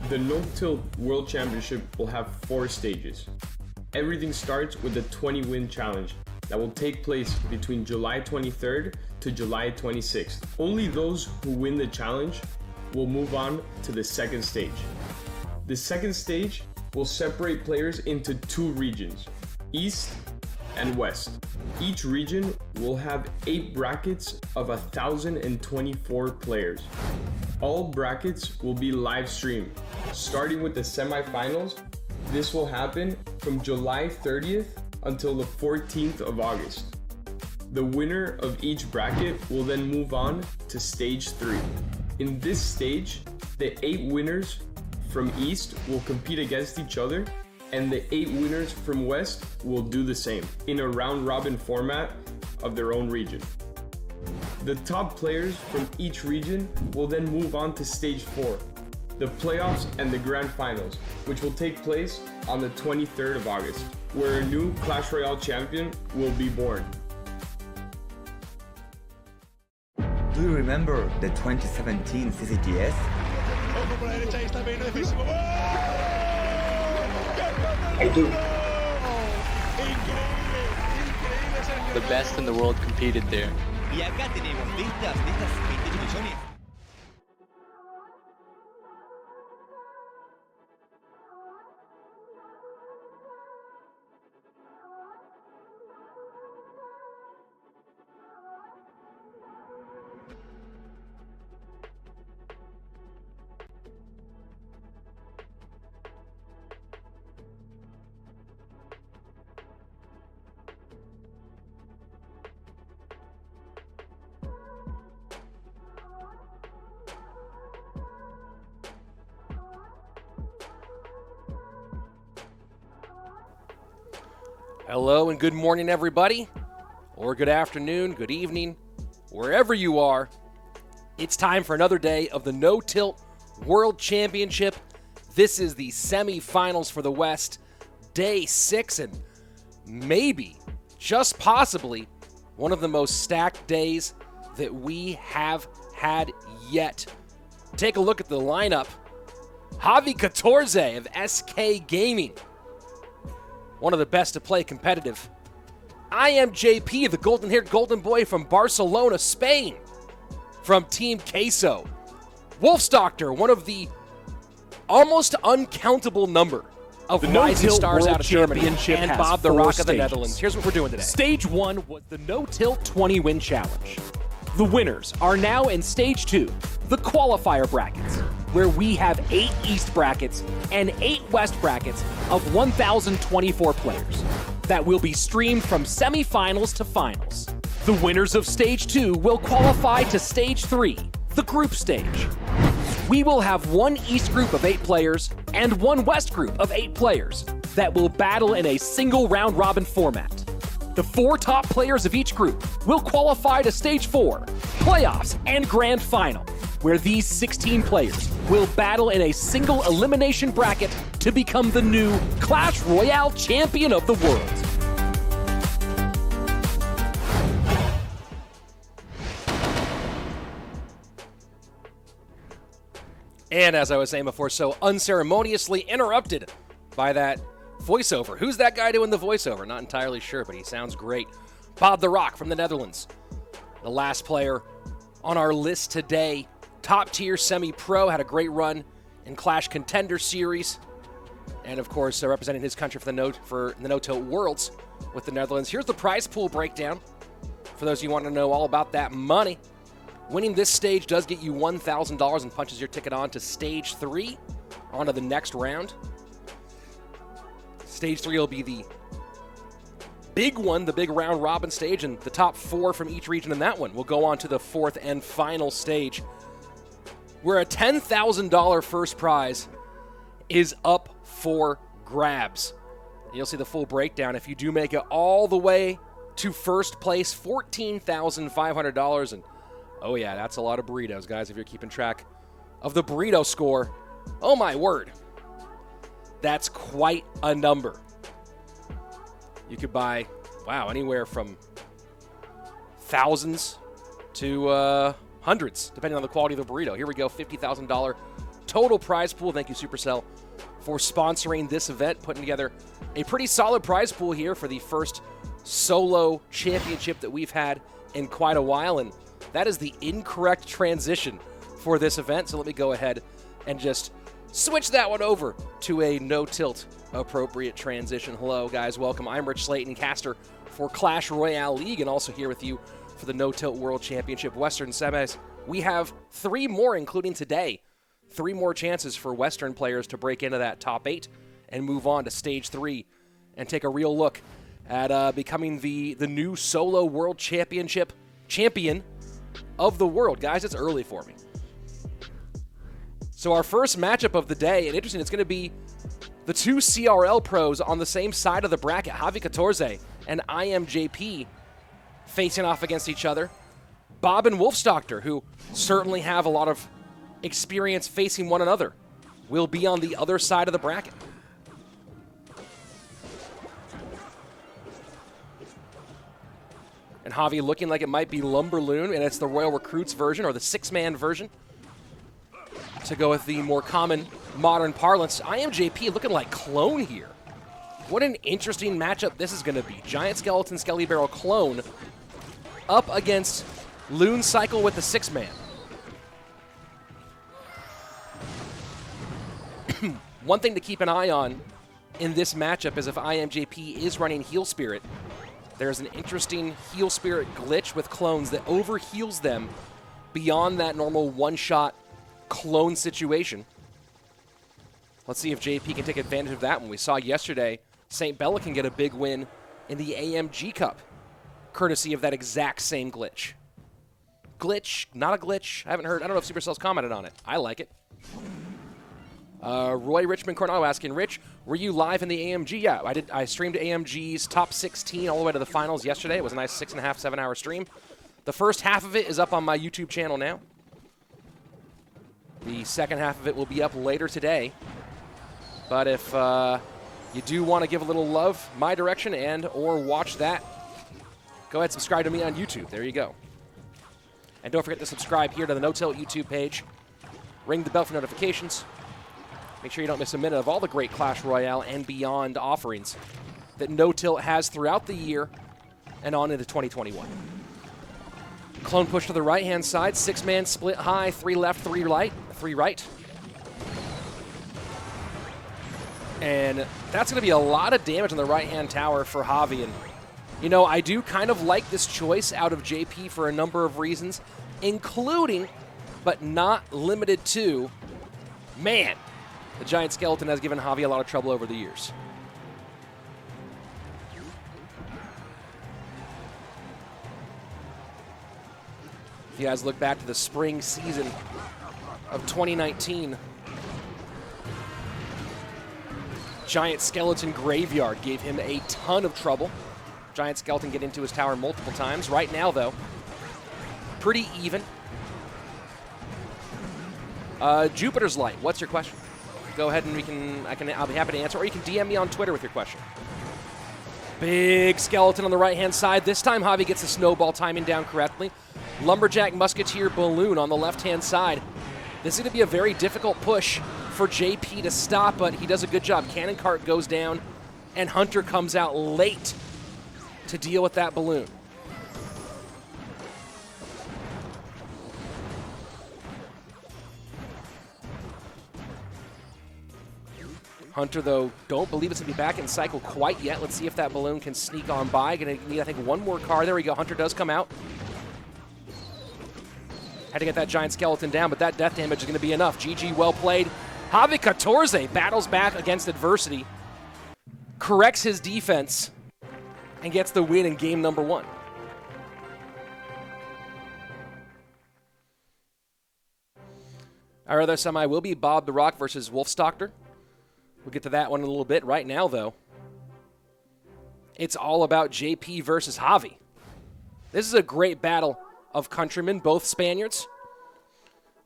The NoTilt World Championship will have 4 stages. Everything starts with the 20-win challenge that will take place between July 23rd to July 26th. Only those who win the challenge will move on to the second stage. The second stage will separate players into 2 regions, East and West. Each region will have 8 brackets of 1,024 players. All brackets will be live streamed, starting with the semifinals. This will happen from July 30th until the 14th of August. The winner of each bracket will then move on to stage 3. In this stage, the 8 winners from East will compete against each other, and the 8 winners from West will do the same in a round-robin format of their own region. The top players from each region will then move on to stage 4, the playoffs and the grand finals, which will take place on the 23rd of August, where a new Clash Royale champion will be born. Do you remember the 2017 CCGS? I do. The best in the world competed there. Y acá tenemos listas 28 millones. Hello and good morning, everybody, or good afternoon, good evening, wherever you are. It's time for another day of the NoTilt World Championship. This is the semifinals for the West, day 6, and maybe, just possibly, one of the most stacked days that we have had yet. Take a look at the lineup. Javi14 of SK Gaming, one of the best to play competitive. iAmJP, the golden-haired golden boy from Barcelona, Spain, from Team Queso. Wolfstochter, one of the almost uncountable number of rising stars out of Germany, and BobTheRock of the Netherlands. Here's what we're doing today. Stage 1 was the NoTilt 20-win challenge. The winners are now in Stage 2, the qualifier brackets, where we have 8 East brackets and 8 West brackets of 1,024 players that will be streamed from semifinals to finals. The winners of Stage 2 will qualify to Stage 3, the group stage. We will have 1 East group of 8 players and 1 West group of 8 players that will battle in a single round-robin format. The 4 top players of each group will qualify to Stage 4, playoffs, and grand final, where these 16 players will battle in a single elimination bracket to become the new Clash Royale champion of the world. And as I was saying before, so unceremoniously interrupted by that voiceover. Who's that guy doing the voiceover? Not entirely sure, but he sounds great. BobTheRock from the Netherlands, the last player on our list today. Top-tier semi-pro, had a great run in Clash Contender Series. And, of course, representing his country for the NoTilt Worlds with the Netherlands. Here's the prize pool breakdown for those of you who want to know all about that money. Winning this stage does get you $1,000 and punches your ticket on to Stage 3, on to the next round. Stage 3 will be the big one, the big round-robin stage, and the top 4 from each region in that one will go on to the 4th and final stage, where a $10,000 first prize is up for grabs. You'll see the full breakdown. If you do make it all the way to first place, $14,500. And, oh yeah, that's a lot of burritos, guys, if you're keeping track of the burrito score. Oh my word. That's quite a number. You could buy, wow, anywhere from thousands to hundreds, depending on the quality of the burrito. Here we go, $50,000 total prize pool. Thank you, Supercell, for sponsoring this event, putting together a pretty solid prize pool here for the first solo championship that we've had in quite a while, and that is the incorrect transition for this event. So let me go ahead and just switch that one over to a no-tilt appropriate transition. Hello, guys. Welcome. I'm Rich Slayton, caster for Clash Royale League, and also here with you for the No-Tilt World Championship Western Semis. We have 3 more, including today. 3 more chances for Western players to break into that top 8 and move on to Stage 3 and take a real look at becoming the new solo World Championship champion of the world. Guys, it's early for me. So our first matchup of the day, and interesting, it's going to be the 2 CRL pros on the same side of the bracket, Javi14 and iAmJP, facing off against each other. Bob and Wolfstochter, who certainly have a lot of experience facing one another, will be on the other side of the bracket. And Javi looking like it might be Lumberloon, and it's the Royal Recruits version, or the 6-man version, to go with the more common modern parlance. iAmJP looking like Clone here. What an interesting matchup this is going to be. Giant Skeleton, Skelly Barrel Clone up against Loon Cycle with the 6-man. One thing to keep an eye on in this matchup is if iAmJP is running Heal Spirit, there's an interesting Heal Spirit glitch with clones that overheals them beyond that normal one-shot clone situation. Let's see if JP can take advantage of that one. We saw yesterday St. Bella can get a big win in the AMG Cup, courtesy of that exact same glitch. Glitch, not a glitch. I don't know if Supercell's commented on it. I like it. Roy Richmond Coronado asking, Rich, were you live in the AMG? Yeah, I did. I streamed AMG's top 16 all the way to the finals yesterday. It was a nice 6.5, 7-hour stream. The first half of it is up on my YouTube channel now. The second half of it will be up later today. But if you do want to give a little love my direction and or watch that, go ahead and subscribe to me on YouTube. There you go. And don't forget to subscribe here to the No-Tilt YouTube page. Ring the bell for notifications. Make sure you don't miss a minute of all the great Clash Royale and beyond offerings that No-Tilt has throughout the year and on into 2021. Clone push to the right-hand side. 6-man split high. 3 left, 3 right. And that's going to be a lot of damage on the right-hand tower for Javi. And, you know, I do kind of like this choice out of JP for a number of reasons, including, but not limited to, man, the Giant Skeleton has given Javi a lot of trouble over the years. If you guys look back to the spring season of 2019, Giant Skeleton Graveyard gave him a ton of trouble. Giant Skeleton get into his tower multiple times. Right now, though, pretty even. Jupiter's Light, what's your question? Go ahead and I'll be happy to answer, or you can DM me on Twitter with your question. Big skeleton on the right-hand side. This time, Javi gets the snowball timing down correctly. Lumberjack Musketeer Balloon on the left-hand side. This is going to be a very difficult push for JP to stop, but he does a good job. Cannon Cart goes down, and Hunter comes out late to deal with that balloon. Hunter, though, don't believe it's going to be back in cycle quite yet. Let's see if that balloon can sneak on by. Going to need, I think, one more card. There we go. Hunter does come out. Had to get that Giant Skeleton down, but that death damage is going to be enough. GG, well played. Javi14 battles back against adversity, corrects his defense, and gets the win in game number 1. Our other semi will be BobTheRock versus Wolfstochter. We'll get to that one in a little bit. Right now, though, it's all about JP versus Javi. This is a great battle of countrymen. Both Spaniards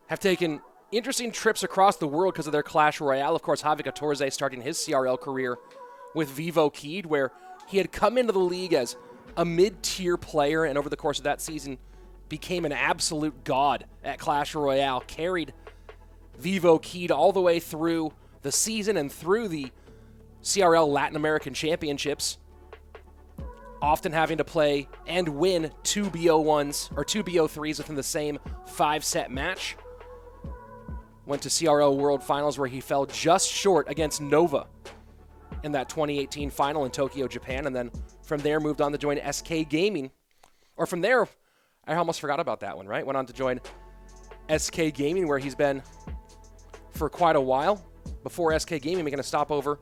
have taken interesting trips across the world because of their Clash Royale. Of course, Javi14 starting his CRL career with Vivo Keyed, where he had come into the league as a mid-tier player, and over the course of that season became an absolute god at Clash Royale, carried Vivo keyed all the way through the season and through the CRL Latin American Championships, often having to play and win 2 BO1s or 2 BO3s within the same 5-set match. Went to CRL World Finals where he fell just short against Nova in that 2018 final in Tokyo, Japan, and then from there moved on to join SK Gaming. Or from there, I almost forgot about that one, right? Went on to join SK Gaming, where he's been for quite a while. Before SK Gaming, making a stopover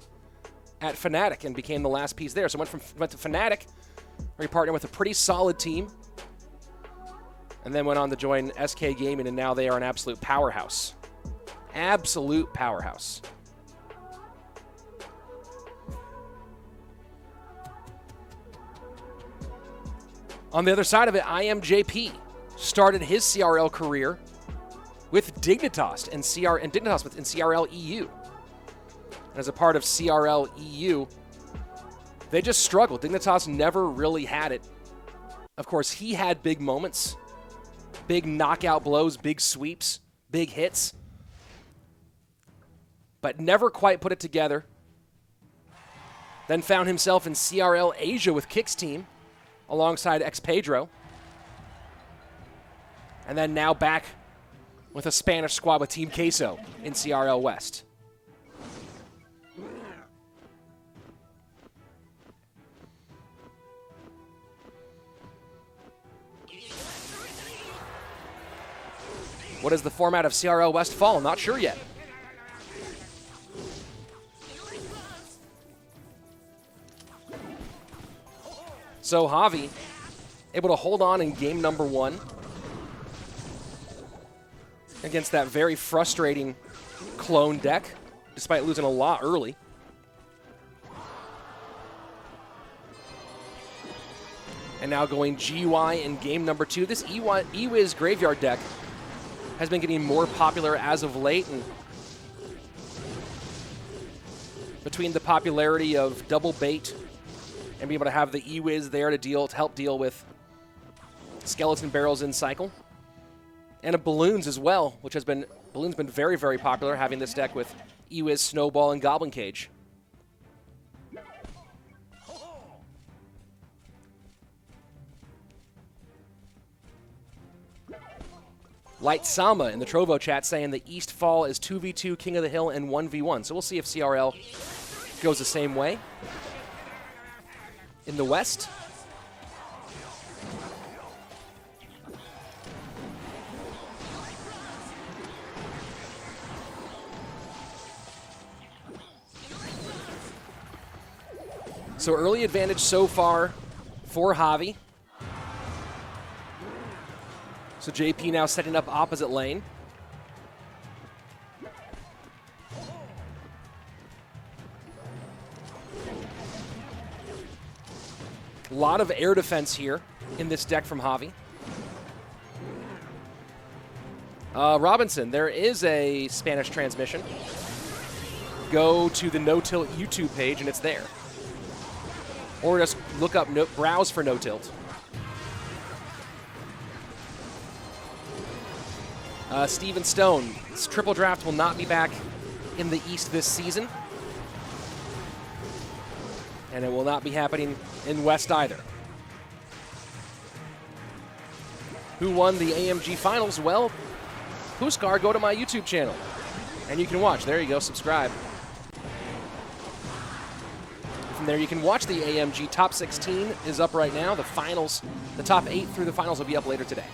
at Fnatic and became the last piece there. So went to Fnatic, where he partnered with a pretty solid team, and then went on to join SK Gaming, and now they are an absolute powerhouse. Absolute powerhouse. On the other side of it, iAmJP started his CRL career with Dignitas in CRL EU. And as a part of CRL EU, they just struggled. Dignitas never really had it. Of course, he had big moments, big knockout blows, big sweeps, big hits, but never quite put it together. Then found himself in CRL Asia with Kick's team, alongside Pedro. And then now back with a Spanish squad with Team Queso in CRL West. What is the format of CRL West fall? Not sure yet. So Javi able to hold on in game number 1 against that very frustrating clone deck, despite losing a lot early. And now going GY in game number 2. This eWiz Graveyard deck has been getting more popular as of late, and between the popularity of double bait and be able to have the eWiz there to help deal with skeleton barrels in cycle, and of balloons as well, which has been very, very popular, having this deck with eWiz, Snowball, and Goblin Cage. Light Sama in the Trovo chat saying the East Fall is 2v2 King of the Hill and 1v1. So we'll see if CRL goes the same way. In the West, so early advantage so far for Javi. So JP now setting up opposite lane. A lot of air defense here in this deck from Javi. Robinson, there is a Spanish transmission. Go to the NoTilt YouTube page and it's there. Or just look up, browse for NoTilt. Steven Stone, this triple draft will not be back in the East this season. And it will not be happening in West either. Who won the AMG Finals? Well, Puskar, go to my YouTube channel, and you can watch. There you go, subscribe. From there, you can watch the AMG Top 16 is up right now. The finals, the top 8 through the finals will be up later today.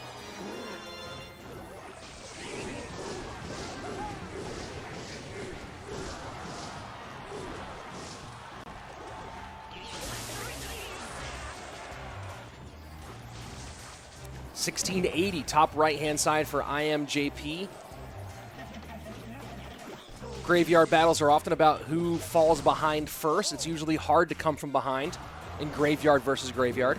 $1680, top right-hand side for iAmJP. Graveyard battles are often about who falls behind first. It's usually hard to come from behind in Graveyard versus Graveyard.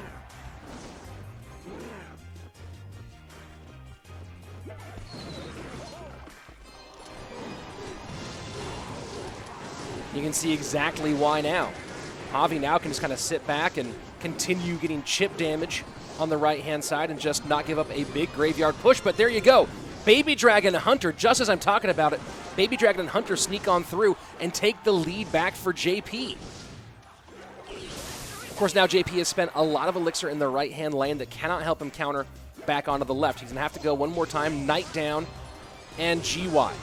You can see exactly why now. Javi now can just kind of sit back and continue getting chip damage on the right-hand side and just not give up a big Graveyard push. But there you go. Baby Dragon Hunter, just as I'm talking about it, Baby Dragon and Hunter sneak on through and take the lead back for JP. Of course, now JP has spent a lot of elixir in the right-hand lane that cannot help him counter back onto the left. He's going to have to go one more time, Knight down, and GY.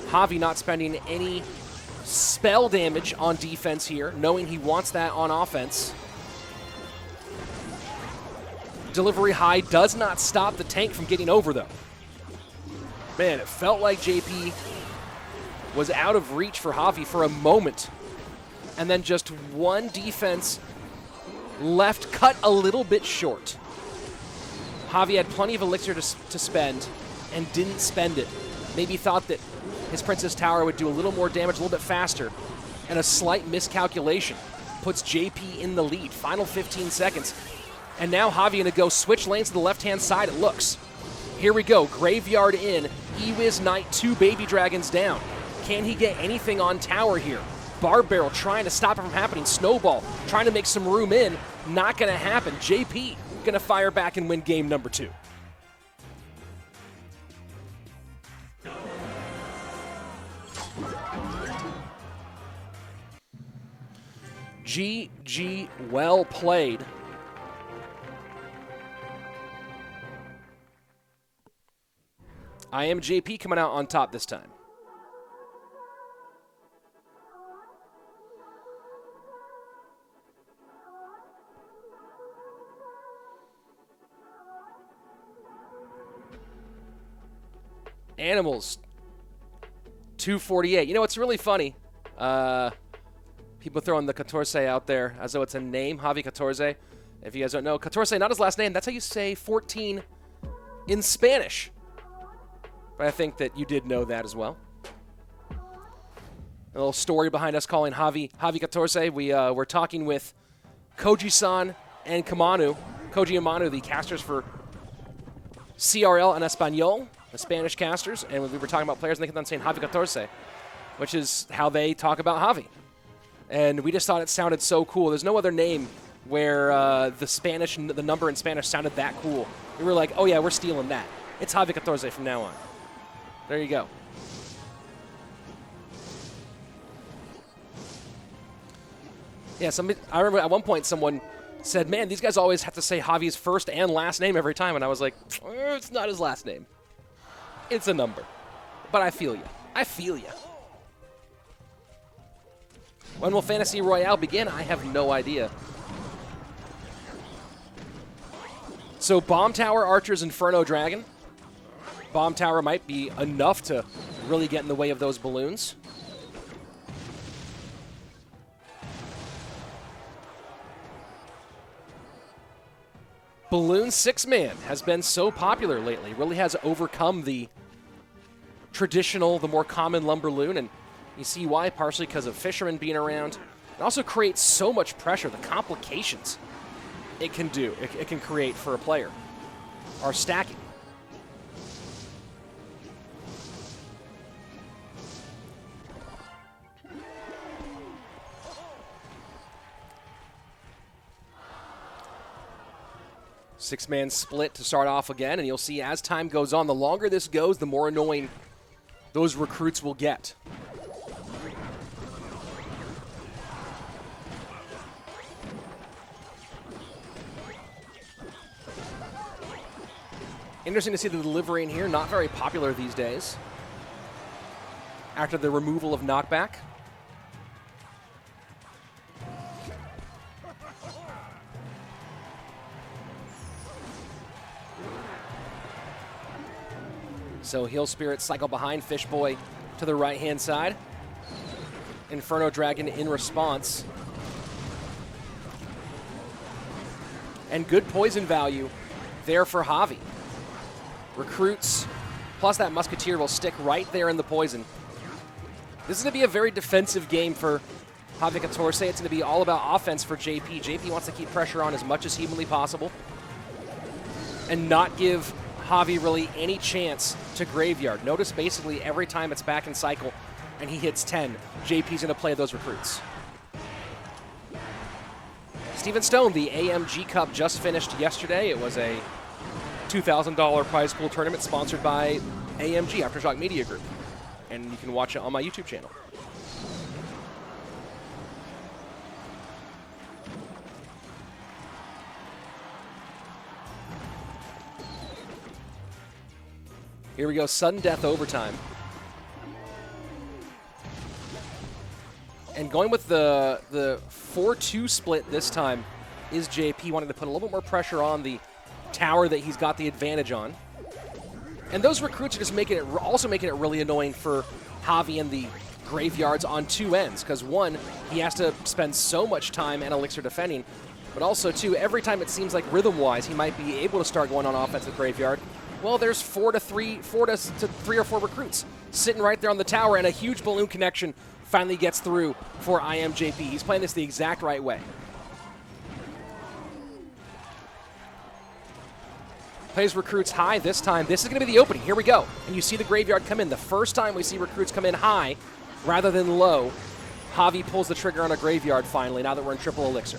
Javi not spending any spell damage on defense here, knowing he wants that on offense. Delivery high does not stop the tank from getting over, though. Man, it felt like JP was out of reach for Javi for a moment. And then just one defense left cut a little bit short. Javi had plenty of elixir to spend and didn't spend it. Maybe thought that his Princess Tower would do a little more damage a little bit faster. And a slight miscalculation puts JP in the lead. Final 15 seconds. And now Javi going to go switch lanes to the left-hand side, it looks. Here we go, Graveyard in, Ewiz Knight, 2 Baby Dragons down. Can he get anything on tower here? Barb Barrel trying to stop it from happening. Snowball trying to make some room in. Not going to happen. JP going to fire back and win game number 2. GG, well played. iAmJP coming out on top this time. Animals, 248. You know, it's really funny. People throwing the 14 out there as though it's a name, Javi14. If you guys don't know, 14, not his last name. That's how you say 14 in Spanish. But I think that you did know that as well. A little story behind us calling Javi14. We're talking with Koji-san and Kamanu. Koji and Manu, the casters for CRL and Espanol, the Spanish casters. And we were talking about players, and they kept on saying Javi14, which is how they talk about Javi. And we just thought it sounded so cool. There's no other name where the number in Spanish sounded that cool. We were like, oh yeah, we're stealing that. It's Javi14 from now on. There you go. Yeah, I remember at one point someone said, man, these guys always have to say Javi's first and last name every time. And I was like, it's not his last name. It's a number. But I feel you. I feel you. When will Fantasy Royale begin? I have no idea. So Bomb Tower, Archers, Inferno Dragon. Bomb Tower might be enough to really get in the way of those balloons. Balloon 6-man has been so popular lately. Really has overcome the traditional, the more common Lumberloon, and you see why, partially because of Fishermen being around. It also creates so much pressure. The complications it can do, it can create for a player are stacking. Six-man split to start off again, and you'll see as time goes on, the longer this goes, the more annoying those recruits will get. Interesting to see the delivery in here, not very popular these days. After the removal of knockback. So Heal Spirit cycle behind Fishboy to the right-hand side. Inferno Dragon in response. And good poison value there for Javi. Recruits, plus that Musketeer will stick right there in the poison. This is going to be a very defensive game for Javi14. It's going to be all about offense for JP. JP wants to keep pressure on as much as humanly possible and not give Javi really any chance to Graveyard. Notice basically every time it's back in cycle and he hits 10, JP's going to play those recruits. Steven Stone, the AMG Cup just finished yesterday. It was a $2,000 prize pool tournament sponsored by AMG, Aftershock Media Group. and you can watch it on my YouTube channel. Here we go, sudden death overtime. And going with the 4-2 split this time is JP, wanting to put a little bit more pressure on the tower that he's got the advantage on. And those recruits are just also making it really annoying for Javi and the graveyards on two ends, because one, he has to spend so much time and elixir defending, but also two, every time it seems like rhythm-wise he might be able to start going on offense with graveyard, well, there's 4 to 3 or 4 recruits sitting right there on the tower, and a huge balloon connection finally gets through for iAmJP. He's playing this the exact right way. Plays recruits high this time. This is going to be the opening. Here we go. And you see the graveyard come in. The first time we see recruits come in high rather than low, Javi pulls the trigger on a graveyard finally, now that we're in triple elixir.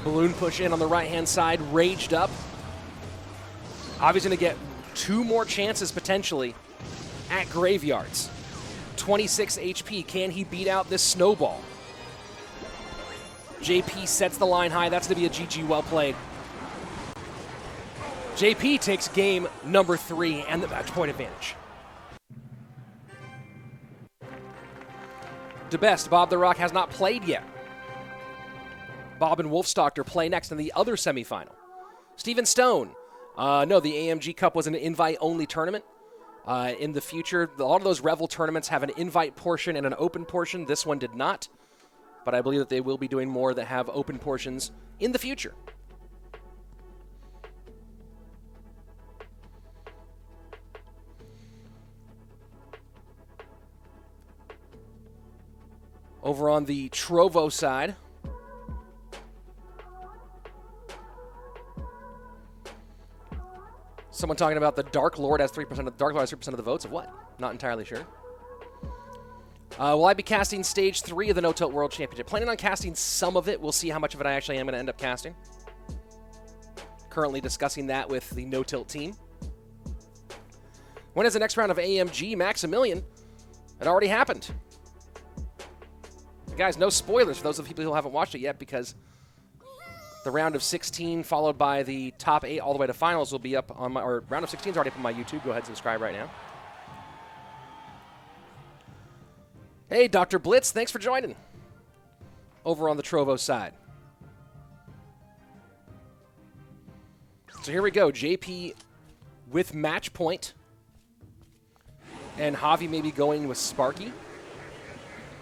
Balloon push in on the right-hand side, raged up. Javi's going to get 2 more chances potentially at graveyards. 26 HP. Can he beat out this snowball? JP sets the line high. That's going to be a GG well played. JP takes game number 3 and the match point advantage. DeBest, BobTheRock has not played yet. Bob and Wolfstochter play next in the other semifinal. Steven Stone. No, the AMG Cup was an invite-only tournament. In the future, a lot of those Revel tournaments have an invite portion and an open portion. This one did not, but I believe that they will be doing more that have open portions in the future. Over on the Trovo side, someone talking about the Dark Lord has 3% of Dark Lord has 3% of the votes of what? Not entirely sure. Will I be casting Stage 3 of the NoTilt World Championship? Planning on casting some of it. We'll see how much of it I actually am going to end up casting. Currently discussing that with the NoTilt team. When is the next round of AMG Maximilian? It already happened. Guys, no spoilers for those of the people who haven't watched it yet, because the round of 16 followed by the top 8 all the way to finals will be up on my, or round of 16 is already up on my YouTube. Go ahead and subscribe right now. Hey, Dr. Blitz, thanks for joining. Over on the Trovo side. So here we go. JP with match point. And Javi maybe going with Sparky.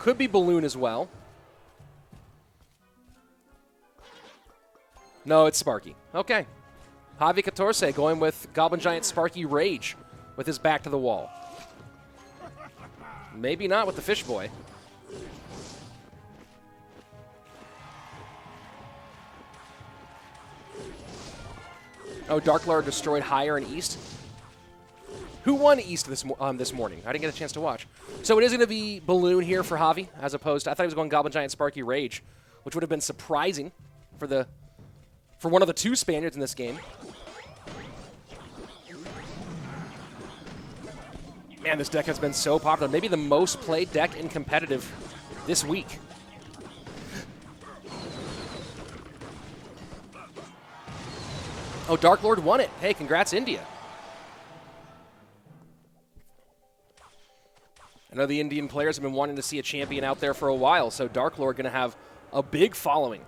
Could be Balloon as well. No, it's Sparky. Okay. Javi14 going with Goblin Giant Sparky Rage with his back to the wall. Maybe not with the Fish Boy. Oh, Dark Lord destroyed higher and east. Who won east this morning? I didn't get a chance to watch. So it is going to be Balloon here for Javi, as opposed to, I thought he was going Goblin Giant Sparky Rage, which would have been surprising for one of the 2 Spaniards in this game. Man, this deck has been so popular. Maybe the most played deck in competitive this week. Oh, Dark Lord won it. Hey, congrats, India. I know the Indian players have been wanting to see a champion out there for a while, so Dark Lord going to have a big following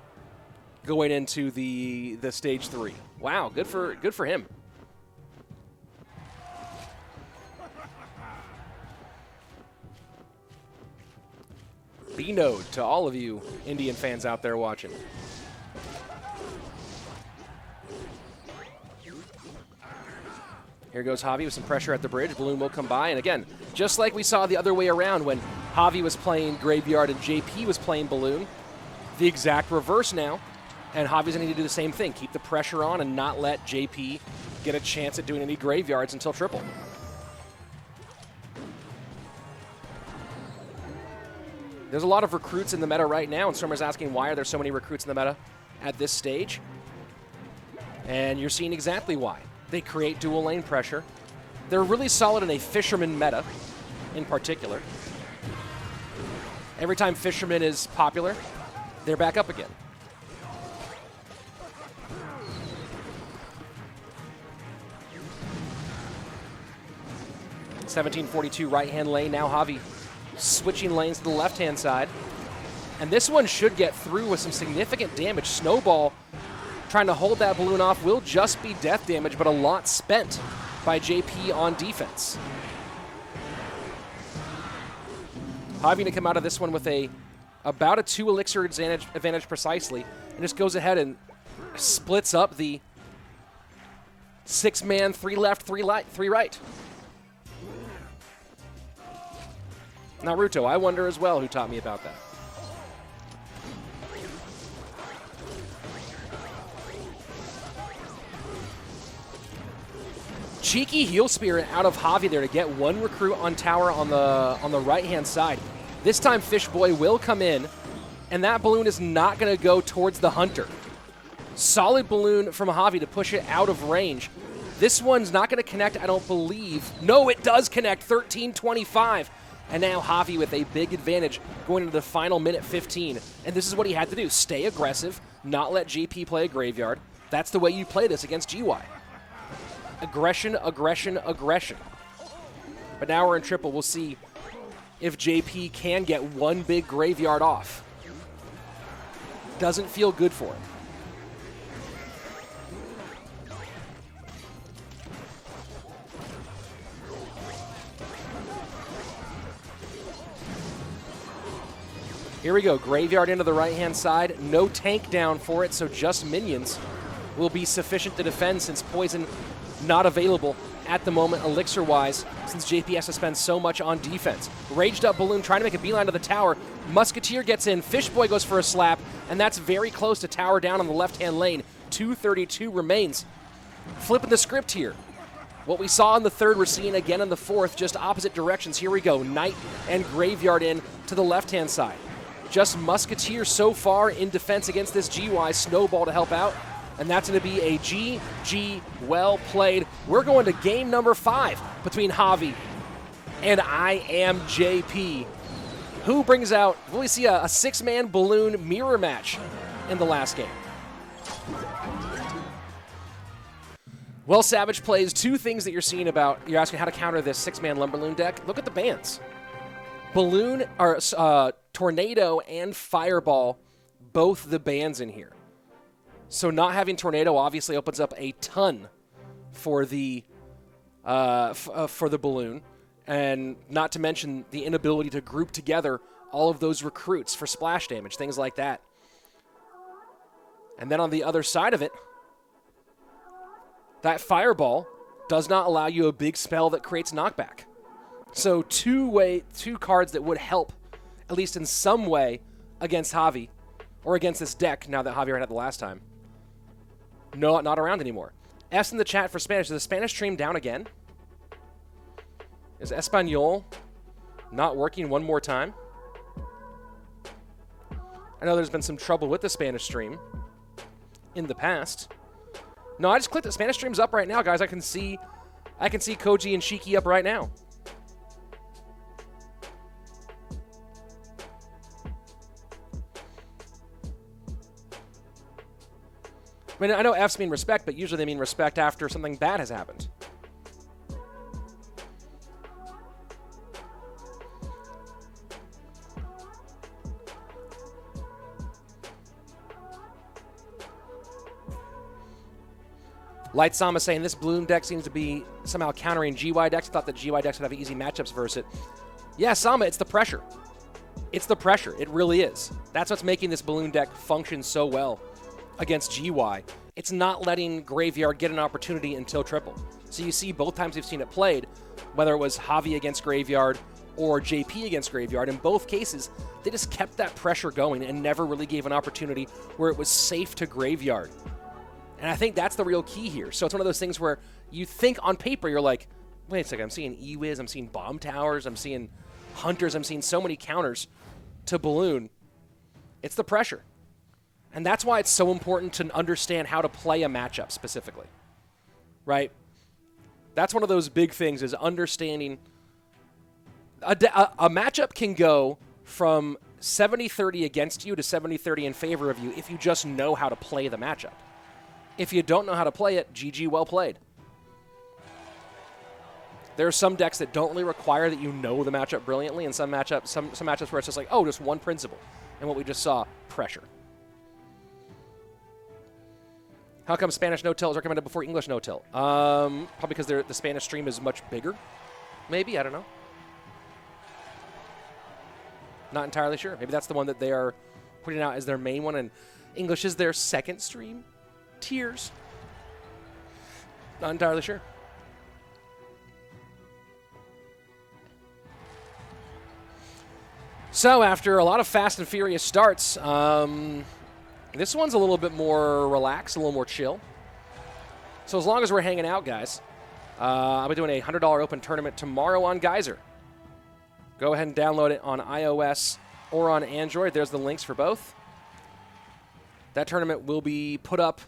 going into the Stage 3. Wow, good for him. B-Node to all of you Indian fans out there watching. Here goes Javi with some pressure at the bridge. Balloon will come by, and again, just like we saw the other way around when Javi was playing Graveyard and JP was playing Balloon, the exact reverse now, and Javi's going to need to do the same thing. Keep the pressure on and not let JP get a chance at doing any Graveyards until triple. There's a lot of recruits in the meta right now, and Stormer's asking why are there so many recruits in the meta. at this stage. And you're seeing exactly why. They create dual lane pressure. They're really solid in a Fisherman meta in particular. Every time Fisherman is popular, they're back up again. (1742) right-hand lane. Now Javi switching lanes to the left-hand side. And this one should get through with some significant damage. Snowball trying to hold that balloon off will just be death damage, but a lot spent by JP on defense. Javi to come out of this one with about a 2 elixir advantage precisely, and just goes ahead and splits up the 6-man, 3 left, 3 right. Naruto, I wonder as well who taught me about that. Cheeky heal spirit out of Javi there to get one recruit on tower on the right-hand side. This time Fishboy will come in, and that balloon is not going to go towards the hunter. Solid balloon from Javi to push it out of range. This one's not going to connect, I don't believe. No, it does connect, 13:25. And now Javi with a big advantage going into the final minute 15. And this is what he had to do. Stay aggressive, not let JP play a graveyard. That's the way you play this against GY. Aggression, aggression, aggression. But now we're in triple. We'll see if JP can get one big graveyard off. Doesn't feel good for him. Here we go, graveyard into the right-hand side. No tank down for it, so just minions will be sufficient to defend since poison not available at the moment elixir-wise, since JP has to spend so much on defense. Raged up balloon trying to make a beeline to the tower. Musketeer gets in, Fishboy goes for a slap, and that's very close to tower down on the left-hand lane. 2:32 remains. Flipping the script here. What we saw in the third, we're seeing again in the fourth, just opposite directions. Here we go, Knight and Graveyard in to the left-hand side. Just Musketeer so far in defense against this GY. Snowball to help out. And that's going to be a GG well played. We're going to game number 5 between Javi and iAmJP. Who brings out, will we see a 6-man balloon mirror match in the last game? Well, Savage plays 2 things that you're seeing about, you're asking how to counter this 6-man Lumberloon deck. Look at the bans. Balloon, or Tornado and Fireball, both the bans in here. So not having Tornado obviously opens up a ton for the balloon, and not to mention the inability to group together all of those recruits for splash damage, things like that. And then on the other side of it, that Fireball does not allow you a big spell that creates knockback. So two cards that would help, at least in some way, against Javi, or against this deck, now that Javier had it the last time. No, not around anymore. F's in the chat for Spanish. Is the Spanish stream down again? Is Espanol not working one more time? I know there's been some trouble with the Spanish stream in the past. No, I just clicked the Spanish stream's up right now, guys. I can see Koji and Shiki up right now. I mean, I know F's mean respect, but usually they mean respect after something bad has happened. Light Sama saying this Bloom deck seems to be somehow countering GY decks. I thought that GY decks would have easy matchups versus it. Yeah, Sama, it's the pressure. It's the pressure. It really is. That's what's making this Balloon deck function so well against GY. It's not letting Graveyard get an opportunity until triple. So you see both times we've seen it played, whether it was Javi against Graveyard or JP against Graveyard, in both cases, they just kept that pressure going and never really gave an opportunity where it was safe to Graveyard. And I think that's the real key here. So it's one of those things where you think on paper, you're like, wait a second, I'm seeing E-Wiz, I'm seeing Bomb Towers, I'm seeing Hunters, I'm seeing so many counters to Balloon. It's the pressure. And that's why it's so important to understand how to play a matchup specifically, right? That's one of those big things, is understanding. A matchup can go from 70-30 against you to 70-30 in favor of you if you just know how to play the matchup. If you don't know how to play it, GG, well played. There are some decks that don't really require that you know the matchup brilliantly, and some matchups where it's just like, oh, just one principle. And what we just saw, pressure. How come Spanish no-tilt is recommended before English no-tilt? Probably because the Spanish stream is much bigger. Maybe, I don't know. Not entirely sure. Maybe that's the one that they are putting out as their main one, and English is their second stream tiers. Not entirely sure. So after a lot of fast and furious starts, this one's a little bit more relaxed, a little more chill. So as long as we're hanging out, guys, I'll be doing a $100 open tournament tomorrow on Geyser. Go ahead and download it on iOS or on Android. There's the links for both. That tournament will be put up,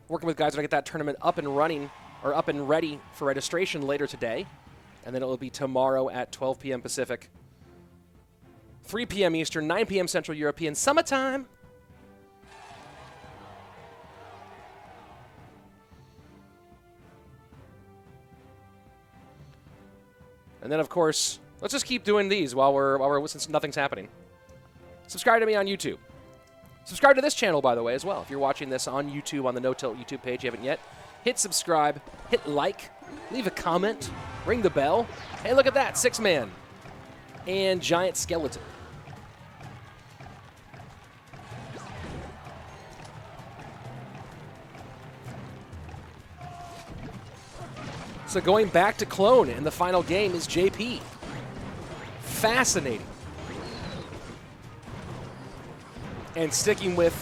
working with Geyser to get that tournament up and running, or up and ready for registration later today. And then it will be tomorrow at 12 p.m. Pacific, 3 p.m. Eastern, 9 p.m. Central European, summertime. And then, of course, let's just keep doing these while we're since nothing's happening. Subscribe to me on YouTube. Subscribe to this channel, by the way, as well. If you're watching this on YouTube, on the NoTilt YouTube page, you haven't yet, hit subscribe, hit like, leave a comment, ring the bell. Hey, look at that, 6-man and giant skeleton. So going back to Clone in the final game is JP. Fascinating. And sticking with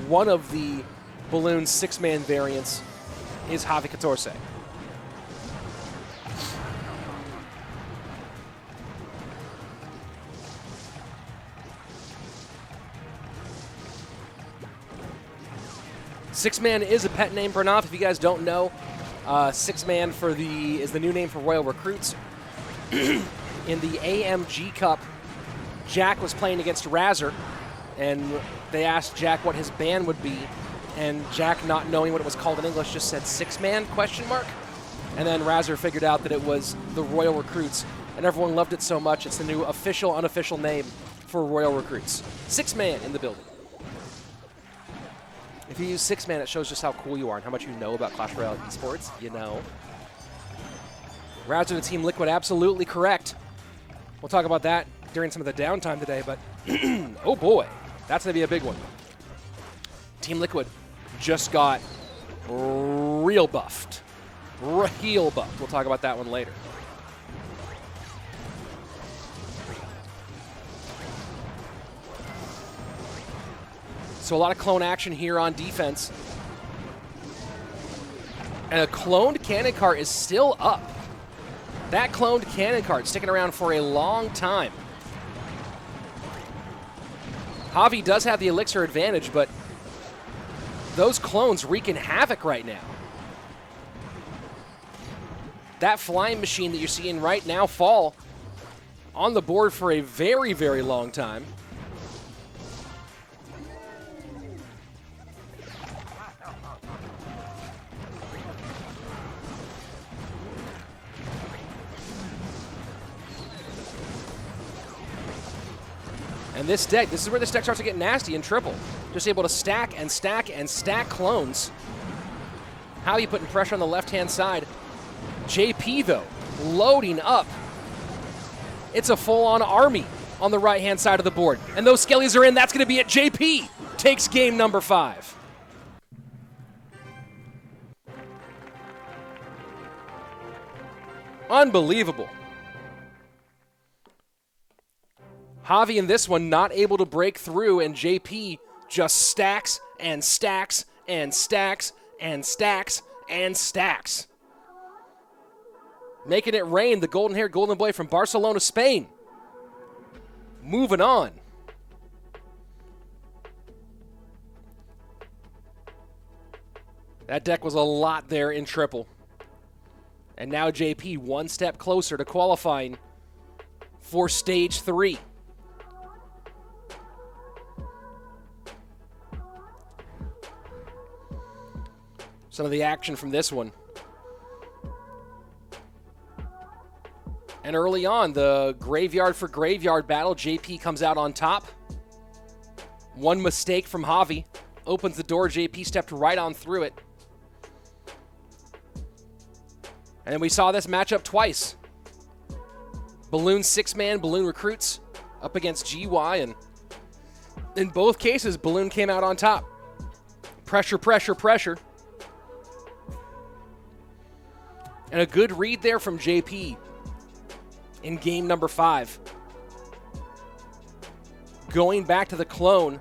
one of the Balloon's 6-man variants is Javi14. Six-man is a pet name, Pranav. If you guys don't know, 6-man is the new name for Royal Recruits. In the AMG Cup, Jack was playing against Razzer, and they asked Jack what his ban would be, and Jack, not knowing what it was called in English, just said 6-man, ? And then Razzer figured out that it was the Royal Recruits, and everyone loved it so much, it's the new official, unofficial name for Royal Recruits. 6-man in the building. If you use 6-man, it shows just how cool you are and how much you know about Clash Royale esports. You know. Razzer to Team Liquid, absolutely correct. We'll talk about that during some of the downtime today, but oh boy, that's going to be a big one. Team Liquid just got real buffed. Real buffed. We'll talk about that one later. So a lot of clone action here on defense. And a cloned cannon cart is still up. That cloned cannon cart sticking around for a long time. Javi does have the elixir advantage, but those clones wreaking havoc right now. That flying machine that you're seeing right now fall on the board for a very, very long time. And this deck, this is where this deck starts to get nasty and triple. Just able to stack and stack and stack clones. How are you putting pressure on the left-hand side? JP, though, loading up. It's a full-on army on the right-hand side of the board. And those skellies are in. That's going to be it. JP takes game number 5. Unbelievable. Javi in this one not able to break through, and JP just stacks and stacks and stacks and stacks and stacks. Making it rain, the golden-haired golden boy from Barcelona, Spain. Moving on. That deck was a lot there in triple. And now JP one step closer to qualifying for stage 3. Some of the action from this one. And early on, the graveyard for graveyard battle, JP comes out on top. One mistake from Javi opens the door. JP stepped right on through it. And then we saw this matchup twice. Balloon 6-man, Balloon recruits up against GY, and in both cases, Balloon came out on top. Pressure, pressure, pressure. And a good read there from JP in game number 5. Going back to the clone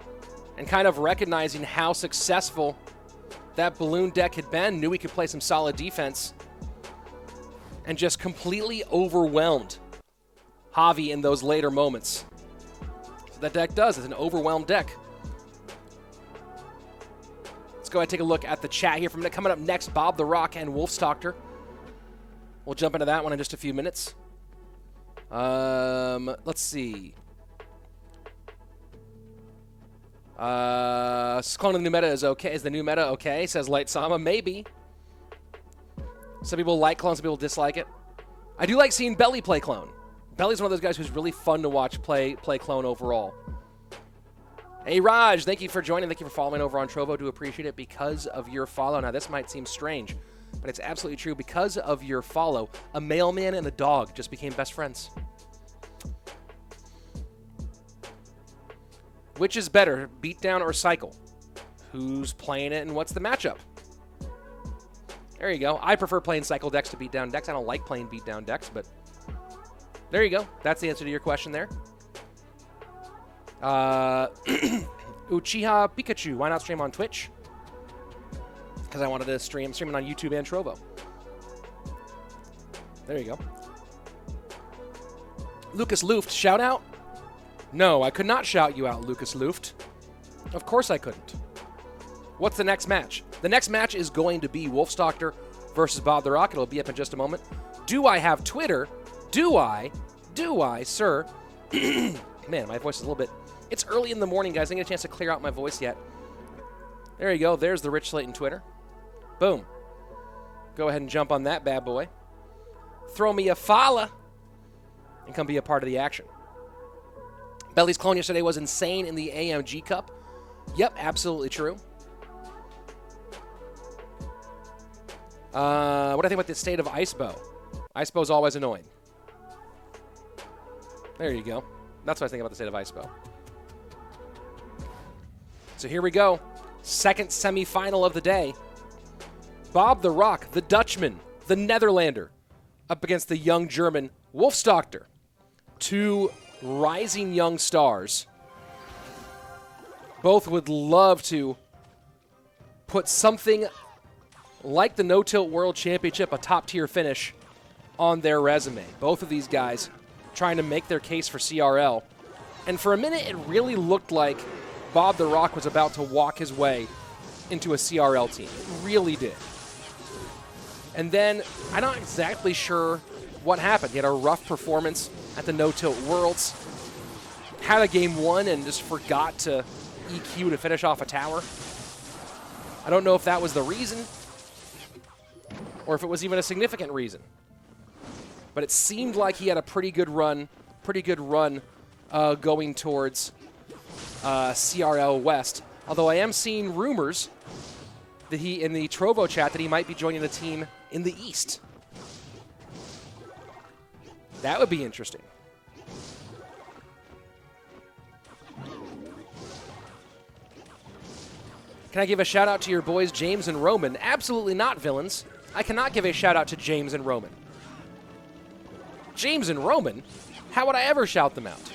and kind of recognizing how successful that Balloon deck had been, knew he could play some solid defense, and just completely overwhelmed Javi in those later moments. So that deck does, it's an overwhelmed deck. Let's go ahead and take a look at the chat here. From coming up next, BobTheRock and Wolfstochter. We'll jump into that one in just a few minutes. Let's see. Clone of the new meta is okay. Is the new meta okay? Says Light Sama. Maybe. Some people like clone, some people dislike it. I do like seeing Belly play clone. Belly's one of those guys who's really fun to watch play clone overall. Hey Raj, thank you for joining. Thank you for following over on Trovo. Do appreciate it because of your follow. Now this might seem strange, but it's absolutely true. Because of your follow, a mailman and a dog just became best friends. Which is better, beatdown or cycle? Who's playing it and what's the matchup? There you go. I prefer playing cycle decks to beatdown decks. I don't like playing beatdown decks, but there you go. That's the answer to your question there. Uchiha Pikachu. Why not stream on Twitch? Because I wanted to stream. Streaming on YouTube and Trovo. There you go. Lucas Luft, shout out? No, I could not shout you out, Lucas Luft. Of course I couldn't. What's the next match? The next match is going to be Wolfstochter versus BobTheRock. It'll be up in just a moment. Do I have Twitter? Do I? Do I, sir? Man, my voice is a little bit... It's early in the morning, guys. I didn't get a chance to clear out my voice yet. There you go. There's the Rich Slayton Twitter. Boom. Go ahead and jump on that bad boy. Throw me a follow and come be a part of the action. Belly's clone yesterday was insane in the AMG Cup. Yep, absolutely true. What do I think about the state of Icebow? Icebow's always annoying. There you go. That's what I think about the state of Icebow. So here we go. Second semifinal of the day. BobTheRock, the Dutchman, the Netherlander, up against the young German Wolfstochter. Two rising young stars. Both would love to put something like the NoTilt World Championship, a top-tier finish, on their resume. Both of these guys trying to make their case for CRL. And for a minute, it really looked like BobTheRock was about to walk his way into a CRL team. It really did. And then, I'm not exactly sure what happened. He had a rough performance at the NoTilt Worlds. Had a game 1 and just forgot to EQ to finish off a tower. I don't know if that was the reason or if it was even a significant reason. But it seemed like he had a pretty good run going towards CRL West. Although I am seeing rumors that he, in the Trovo chat, that he might be joining a team in the East. That would be interesting. Can I give a shout out to your boys, James and Roman? Absolutely not, villains. I cannot give a shout out to James and Roman. James and Roman? How would I ever shout them out?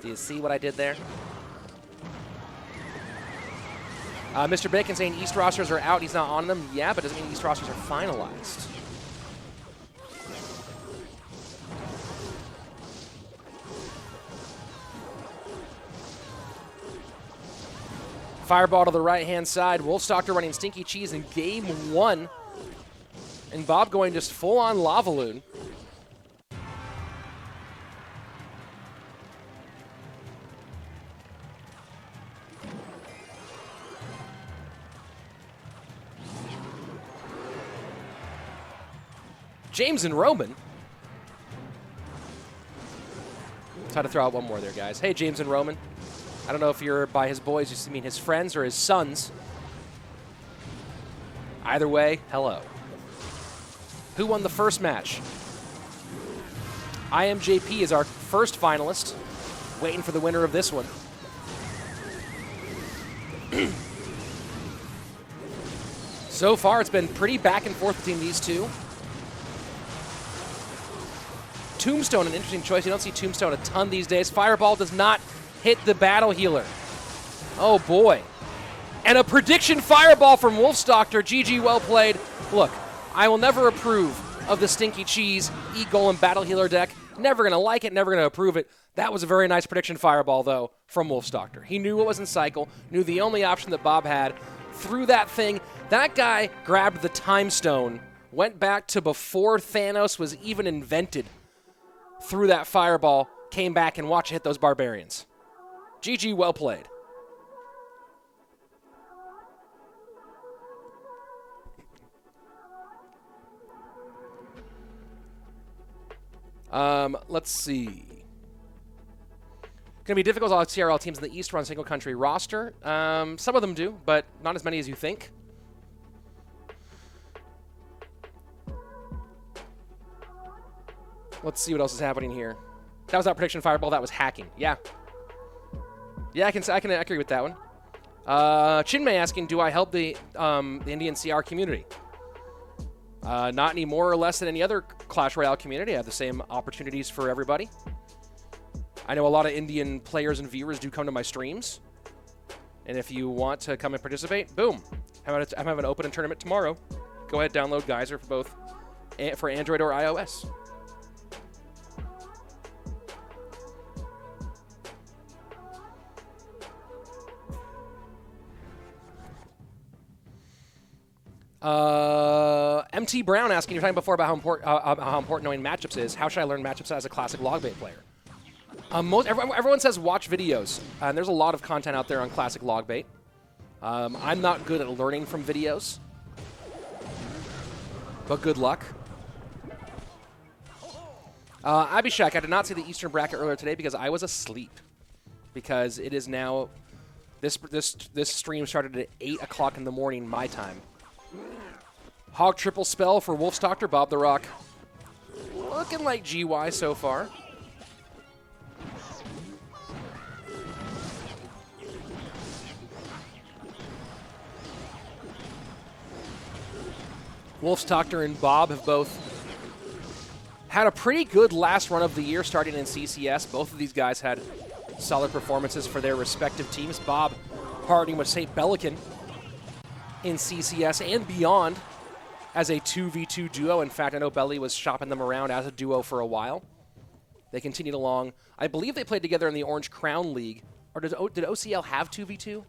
Do you see what I did there? Mr. Bacon saying East rosters are out. He's not on them. Yeah, but doesn't mean East rosters are finalized. Fireball to the right-hand side. Wolfstochter running Stinky Cheese in game 1. And Bob going just full-on Lava Loon. James and Roman. Try to throw out one more there, guys. Hey, James and Roman. I don't know if you're by his boys, you mean his friends or his sons. Either way, hello. Who won the first match? iAmJP is our first finalist. Waiting for the winner of this one. So far, it's been pretty back and forth between these two. Tombstone, an interesting choice. You don't see Tombstone a ton these days. Fireball does not hit the battle healer. Oh boy. And a prediction fireball from Wolfstochter. GG, well played. Look, I will never approve of the Stinky Cheese E-Golem battle healer deck. Never going to like it, never going to approve it. That was a very nice prediction fireball, though, from Wolfstochter. He knew what was in cycle, knew the only option that Bob had. Threw that thing. That guy grabbed the Time Stone, went back to before Thanos was even invented. Threw that fireball, came back and watched it hit those barbarians. GG, well played. Let's see. Going to be difficult. All CRL teams in the East run single country roster. Some of them do, but not as many as you think. Let's see what else is happening here. That was not prediction fireball. That was hacking. Yeah. Yeah, I can agree with that one. Chinmay asking, do I help the Indian CR community? Not any more or less than any other Clash Royale community. I have the same opportunities for everybody. I know a lot of Indian players and viewers do come to my streams. And if you want to come and participate, boom. I'm having an open tournament tomorrow. Go ahead, download Geyser for both for Android or iOS. MT Brown asking, you're talking before about how important knowing matchups is. How should I learn matchups as a classic logbait player? Everyone says watch videos, and there's a lot of content out there on classic logbait. I'm not good at learning from videos, but good luck. Abhishek, I did not see the Eastern bracket earlier today because I was asleep. Because it is now, this stream started at 8 o'clock in the morning my time. Hog triple spell for Wolfstochter, BobTheRock. Looking like GY so far. Wolfstochter and Bob have both had a pretty good last run of the year starting in CCS. Both of these guys had solid performances for their respective teams. Bob partying with St. Bellican in CCS and beyond as a 2v2 duo. In fact, I know Belly was shopping them around as a duo for a while. They continued along. I believe they played together in the Orange Crown League. Or did OCL have 2v2?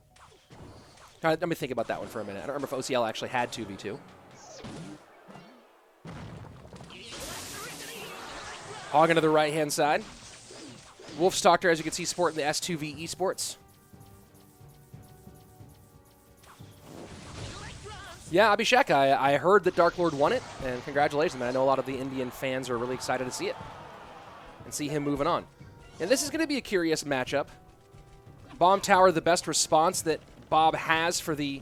Let me think about that one for a minute. I don't remember if OCL actually had 2v2. Hogging to the right-hand side. Wolfstochter, as you can see, sporting the S2V esports. Yeah, Abhishek, I heard that Dark Lord won it, and congratulations, man. I know a lot of the Indian fans are really excited to see it and see him moving on. And this is going to be a curious matchup. Bomb Tower, the best response that Bob has for the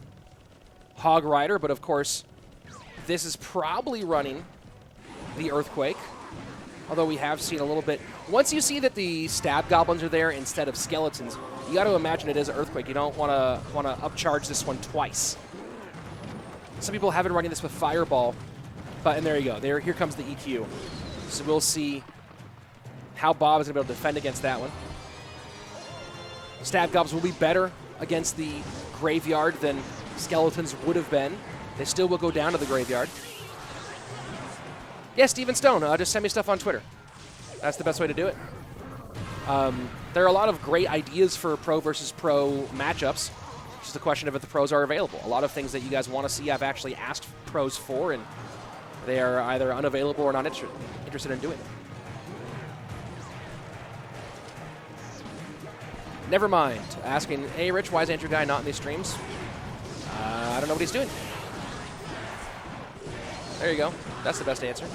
Hog Rider, but of course, this is probably running the Earthquake, although we have seen a little bit. Once you see that the Stab Goblins are there instead of Skeletons, you got to imagine it is an Earthquake. You don't want to upcharge this one twice. Some people have been running this with Fireball, and there you go. Here comes the EQ. So we'll see how Bob is going to be able to defend against that one. Stab Gobs will be better against the Graveyard than Skeletons would have been. They still will go down to the Graveyard. Yeah, Steven Stone, just send me stuff on Twitter. That's the best way to do it. There are a lot of great ideas for pro versus pro matchups. just a question of if the pros are available. A lot of things that you guys want to see, I've actually asked pros for, and they are either unavailable or not interested in doing it. Never mind. Asking, hey, Rich, why is Andrew Guy not in these streams? I don't know what he's doing. There you go. That's the best answer.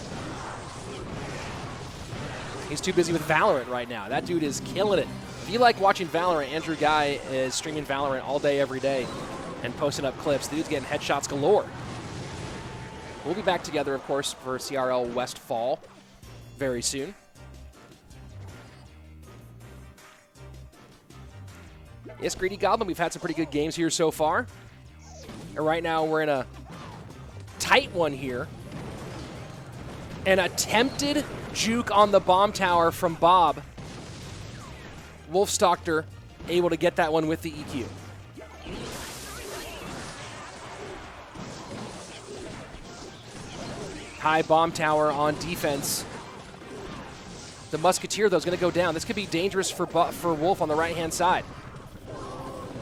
He's too busy with Valorant right now. That dude is killing it. If you like watching Valorant, Andrew Guy is streaming Valorant all day, every day, and posting up clips. The dude's getting headshots galore. We'll be back together, of course, for CRL West Fall very soon. Yes, Greedy Goblin, we've had some pretty good games here so far. And right now we're in a tight one here. An attempted juke on the bomb tower from Bob. Wolfstochter able to get that one with the EQ. High bomb tower on defense. The Musketeer, though, is going to go down. This could be dangerous for Wolf on the right-hand side.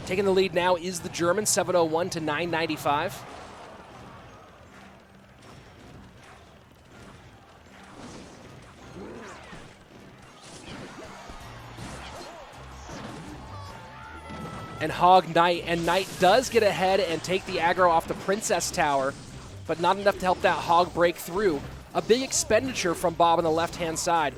Taking the lead now is the German, 701 to 995. And Hog Knight, and Knight does get ahead and take the aggro off the Princess Tower, but not enough to help that Hog break through. A big expenditure from Bob on the left-hand side.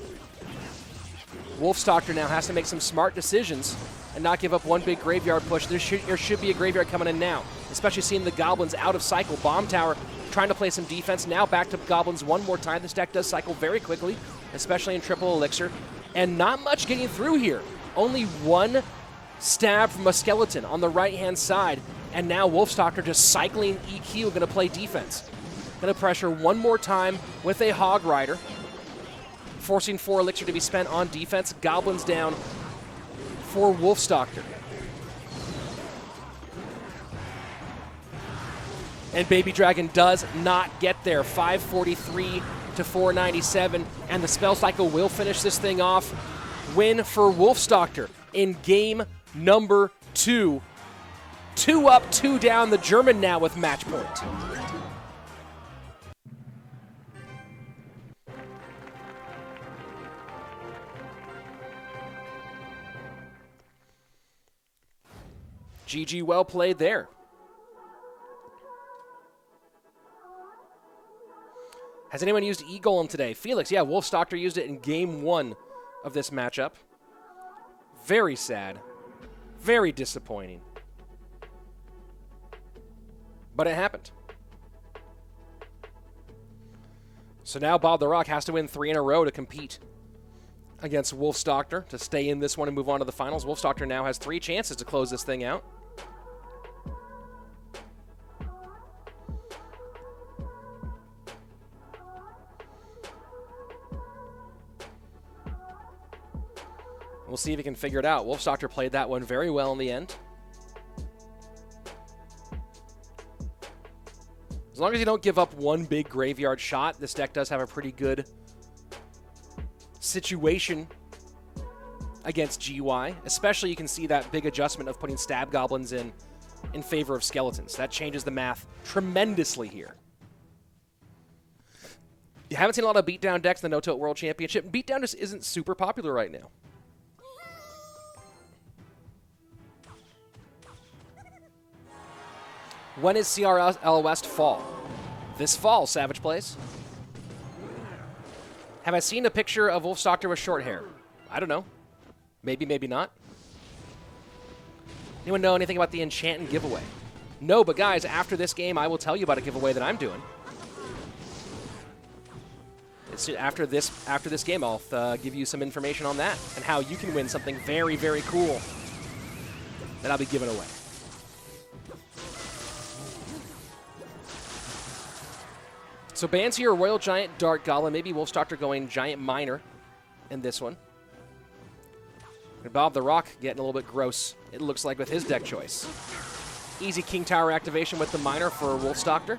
Wolfstochter now has to make some smart decisions and not give up one big graveyard push. There should be a graveyard coming in now, especially seeing the Goblins out of cycle. Bomb Tower trying to play some defense. Now back to Goblins one more time. This deck does cycle very quickly, especially in triple elixir. And not much getting through here. Only one stab from a skeleton on the right-hand side. And now Wolfstochter just cycling EQ, going to play defense. Going to pressure one more time with a Hog Rider, forcing 4 elixir to be spent on defense. Goblins down for Wolfstochter. And Baby Dragon does not get there. 543 to 497, and the spell cycle will finish this thing off. Win for Wolfstochter in game number 2. 2 up, 2 down. The German now with match point. GG, well played there. Has anyone used E-Golem today? Felix, yeah, Wolfstochter used it in game 1 of this matchup. Very sad. Very disappointing. But it happened. So now BobTheRock has to win 3 in a row to compete against Wolfstochter to stay in this one and move on to the finals. Wolfstochter now has 3 chances to close this thing out. We'll see if he can figure it out. Wolfstochter played that one very well in the end. As long as you don't give up one big graveyard shot, this deck does have a pretty good situation against GY. Especially you can see that big adjustment of putting stab goblins in favor of skeletons. That changes the math tremendously here. You haven't seen a lot of beatdown decks in the NoTilt World Championship. Beatdown just isn't super popular right now. When is CRL West fall? This fall, Savage plays. Have I seen a picture of Wolfstochter with short hair? I don't know. Maybe, maybe not. Anyone know anything about the Enchant giveaway? No, but guys, after this game, I will tell you about a giveaway that I'm doing. After this game, I'll give you some information on that and how you can win something very, very cool that I'll be giving away. So bans here, Royal Giant, Dark Goblin, maybe Wolfstochter going Giant Miner in this one. And BobTheRock getting a little bit gross, it looks like, with his deck choice. Easy King Tower activation with the Miner for Wolfstochter.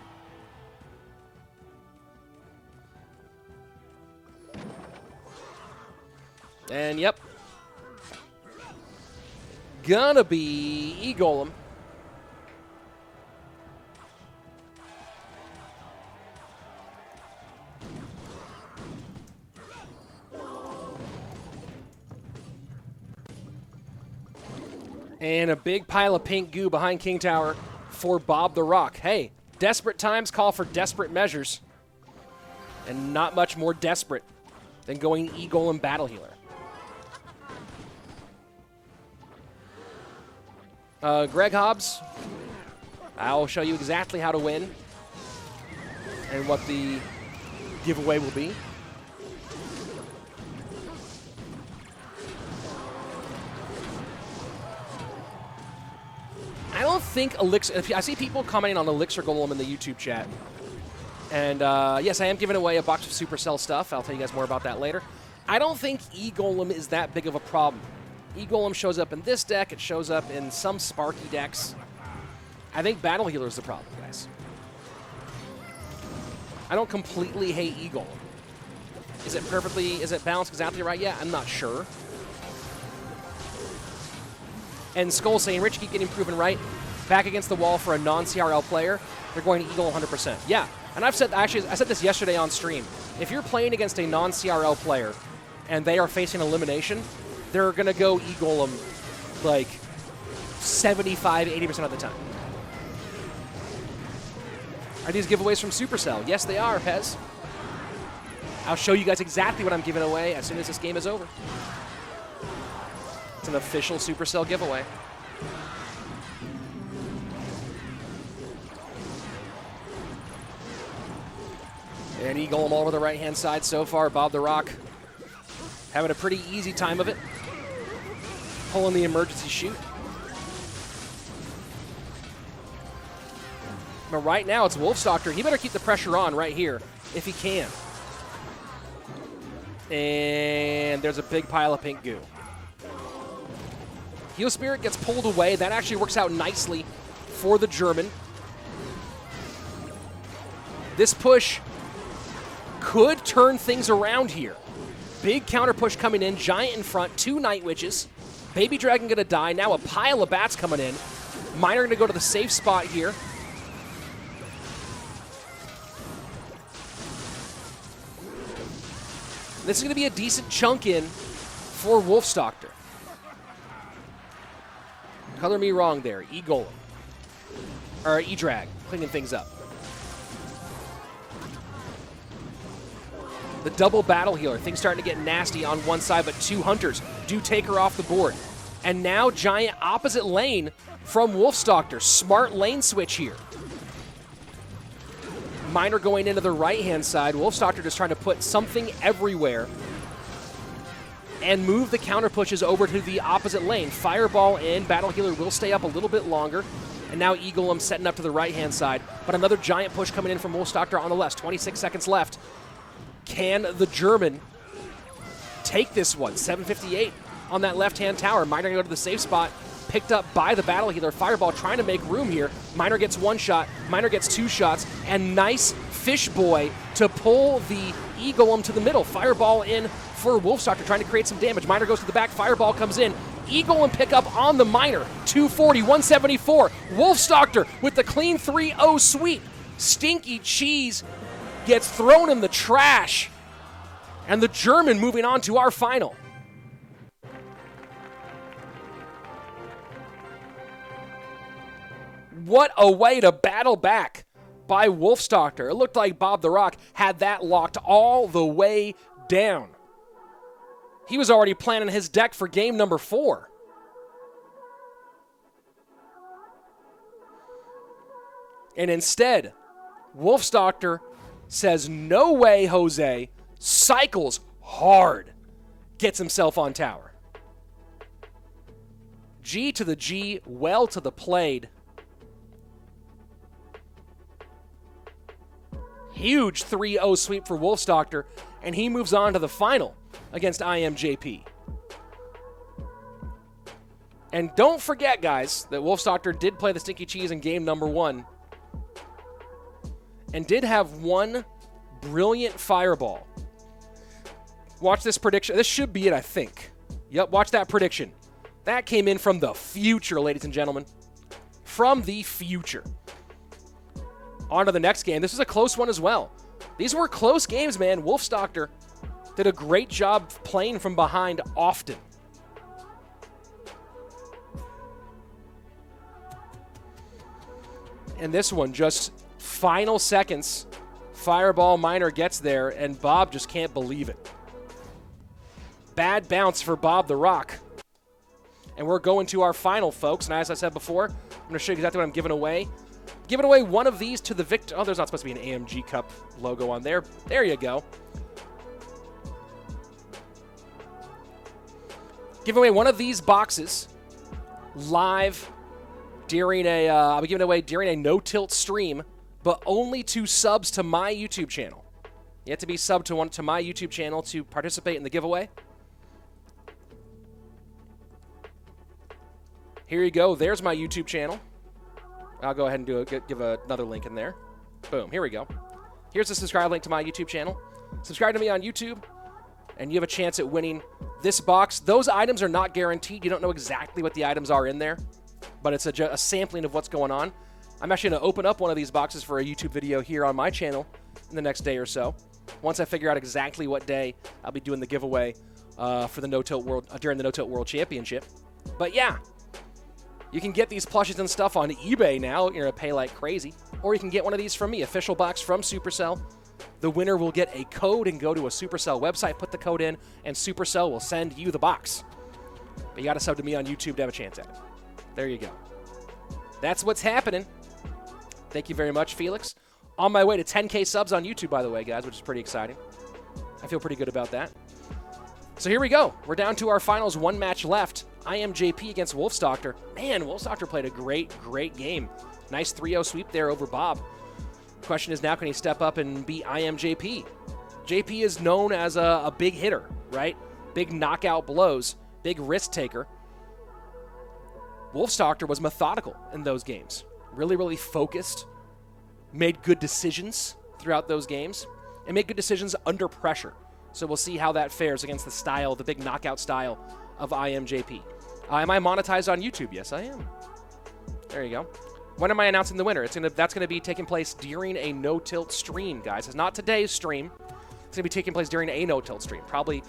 And yep. Gonna be E-Golem And a big pile of pink goo behind King Tower for BobTheRock. Hey, desperate times call for desperate measures. And not much more desperate than going E-Golem Battle Healer. Greg Hobbs, I'll show you exactly how to win and what the giveaway will be. I don't think Elixir, I see people commenting on Elixir Golem in the YouTube chat. And yes, I am giving away a box of Supercell stuff. I'll tell you guys more about that later. I don't think E-Golem is that big of a problem. E-Golem shows up in this deck. It shows up in some Sparky decks. I think Battle Healer is the problem, guys. I don't completely hate E-Golem. Is it balanced exactly right? Yeah, I'm not sure. And Skull saying, Rich keep getting proven right. Back against the wall for a non-CRL player, they're going to E-Golem 100%. Yeah, and I said this yesterday on stream. If you're playing against a non-CRL player and they are facing elimination, they're going to go E-Golem like 75, 80% of the time. Are these giveaways from Supercell? Yes, they are, Pez. I'll show you guys exactly what I'm giving away as soon as this game is over. It's an official Supercell giveaway. And E-Golem all over the right-hand side so far. BobTheRock having a pretty easy time of it. Pulling the emergency shoot. But right now it's Wolfstochter. He better keep the pressure on right here if he can. And there's a big pile of pink goo. Heal Spirit gets pulled away. That actually works out nicely for the German. This push could turn things around here. Big counter push coming in. Giant in front. 2 Night Witches. Baby Dragon going to die. Now a pile of bats coming in. Miner going to go to the safe spot here. This is going to be a decent chunk in for Wolfstochter. Color me wrong there. E-Golem. Or E-Drag. Cleaning things up. The double Battle Healer. Things starting to get nasty on one side, but 2 Hunters do take her off the board. And now Giant opposite lane from Wolfstochter. Smart lane switch here. Miner going into the right-hand side. Wolfstochter just trying to put something everywhere and move the counter pushes over to the opposite lane. Fireball in. Battle Healer will stay up a little bit longer. And now E-Golem setting up to the right-hand side. But another giant push coming in from Wolfstochter on the left. 26 seconds left. Can the German take this one? 758 on that left-hand tower. Miner going to go to the safe spot. Picked up by the Battle Healer. Fireball trying to make room here. Miner gets 1 shot. Miner gets 2 shots. And nice Fish Boy to pull the E-Golem to the middle. Fireball in for Wolfstochter trying to create some damage. Miner goes to the back. Fireball comes in. E-Golem pick up on the Miner. 240, 174. Wolfstochter with the clean 3-0 sweep. Stinky Cheese gets thrown in the trash. And the German moving on to our final. What a way to battle back by Wolfstochter. It looked like BobTheRock had that locked all the way down. He was already planning his deck for game number 4. And instead, Wolfstochter says, no way, Jose. Cycles hard. Gets himself on tower. G to the G, well to the played. Huge 3-0 sweep for Wolfstochter, and he moves on to the final against iAmJP. And don't forget, guys, that Wolfstochter did play the Stinky Cheese in game number 1 and did have 1 brilliant fireball. Watch this prediction. This should be it, I think. Yep, watch that prediction. That came in from the future, ladies and gentlemen. From the future. On to the next game. This was a close one as well. These were close games, man. Wolfstochter did a great job playing from behind often. in this one, just final seconds. Fireball Miner gets there, and Bob just can't believe it. Bad bounce for BobTheRock. And we're going to our final, folks. And as I said before, I'm going to show you exactly what I'm giving away. Giving away one of these to the victor. Oh, there's not supposed to be an AMG Cup logo on there. There you go. Giving away one of these boxes live during a, I'll be giving away during a NoTilt stream, but only to subs to my YouTube channel. You have to be subbed to my YouTube channel to participate in the giveaway. Here you go. There's my YouTube channel. I'll go ahead and give another link in there. Boom. Here we go. Here's the subscribe link to my YouTube channel. Subscribe to me on YouTube, and you have a chance at winning this box. Those items are not guaranteed. You don't know exactly what the items are in there, but it's a sampling of what's going on. I'm actually going to open up one of these boxes for a YouTube video here on my channel in the next day or so. Once I figure out exactly what day I'll be doing the giveaway for the NoTilt World during the NoTilt World Championship. But yeah, you can get these plushies and stuff on eBay now. You're going to pay like crazy. Or you can get one of these from me, official box from Supercell. The winner will get a code and go to a Supercell website, put the code in, and Supercell will send you the box. But you got to sub to me on YouTube to have a chance at it. There you go. That's what's happening. Thank you very much, Felix. On my way to 10K subs on YouTube, by the way, guys, which is pretty exciting. I feel pretty good about that. So here we go. We're down to our finals, one match left. iAmJP against Wolfstochter. Man, Wolfstochter played a great, great game. Nice 3-0 sweep there over Bob. Question is now, can he step up and beat iAmJP? JP is known as a big hitter, right? Big knockout blows, big risk taker. Wolfstochter was methodical in those games. Really, really focused. Made good decisions throughout those games. And made good decisions under pressure. So we'll see how that fares against the style, the big knockout style of iAmJP. Am I monetized on YouTube? Yes, I am. There you go. When am I announcing the winner? That's going to be taking place during a NoTilt stream, guys. It's not today's stream. It's going to be taking place during a NoTilt stream, probably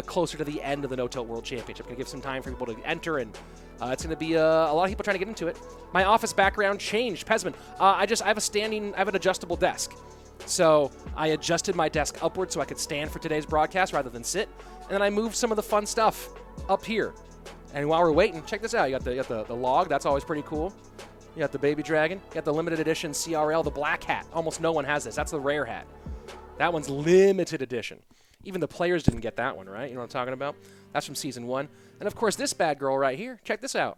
closer to the end of the NoTilt World Championship. Going to give some time for people to enter, and it's going to be a lot of people trying to get into it. My office background changed. Pesman, I have an adjustable desk. So I adjusted my desk upward so I could stand for today's broadcast rather than sit. And then I moved some of the fun stuff up here. And while we're waiting, check this out. You got the log. That's always pretty cool. You got the baby dragon. You got the limited edition CRL, the black hat. Almost no one has this. That's the rare hat. That one's limited edition. Even the players didn't get that one, right? You know what I'm talking about? That's from Season 1. And, of course, this bad girl right here. Check this out.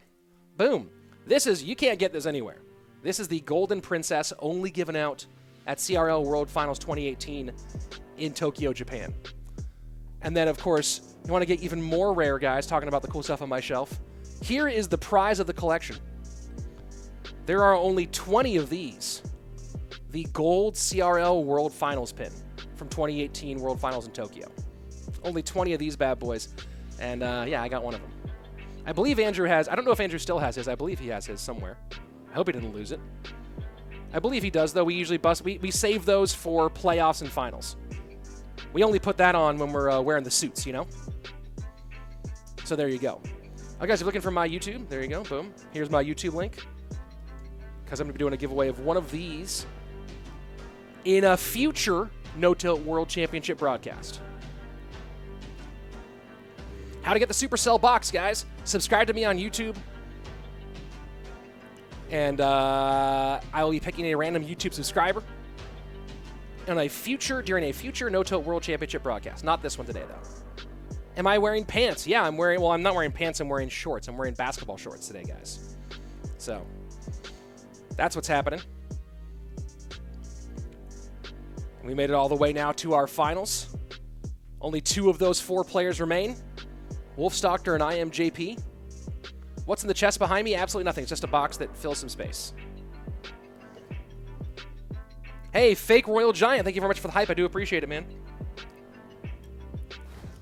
Boom. You can't get this anywhere. This is the Golden Princess, only given out at CRL World Finals 2018 in Tokyo, Japan. And then, of course, you want to get even more rare, guys, talking about the cool stuff on my shelf. Here is the prize of the collection. There are only 20 of these. The gold CRL World Finals pin from 2018 World Finals in Tokyo. Only 20 of these bad boys. And, yeah, I got one of them. I believe Andrew has... I don't know if Andrew still has his. I believe he has his somewhere. I hope he didn't lose it. I believe he does, though. We usually we save those for playoffs and finals. We only put that on when we're wearing the suits, you know? So there you go. Oh, guys, if you're looking for my YouTube, there you go. Boom. Here's my YouTube link. Because I'm going to be doing a giveaway of one of these in a future NoTilt World Championship broadcast. How to get the Supercell box, guys. Subscribe to me on YouTube. And I will be picking a random YouTube subscriber during a future NoTilt World Championship broadcast. Not this one today, though. Am I wearing pants? Yeah, I'm not wearing pants. I'm wearing shorts. I'm wearing basketball shorts today, guys. So that's what's happening. We made it all the way now to our finals. Only 2 of those 4 players remain. Wolfstochter and iAmJP. What's in the chest behind me? Absolutely nothing. It's just a box that fills some space. Hey, Fake Royal Giant. Thank you very much for the hype. I do appreciate it, man.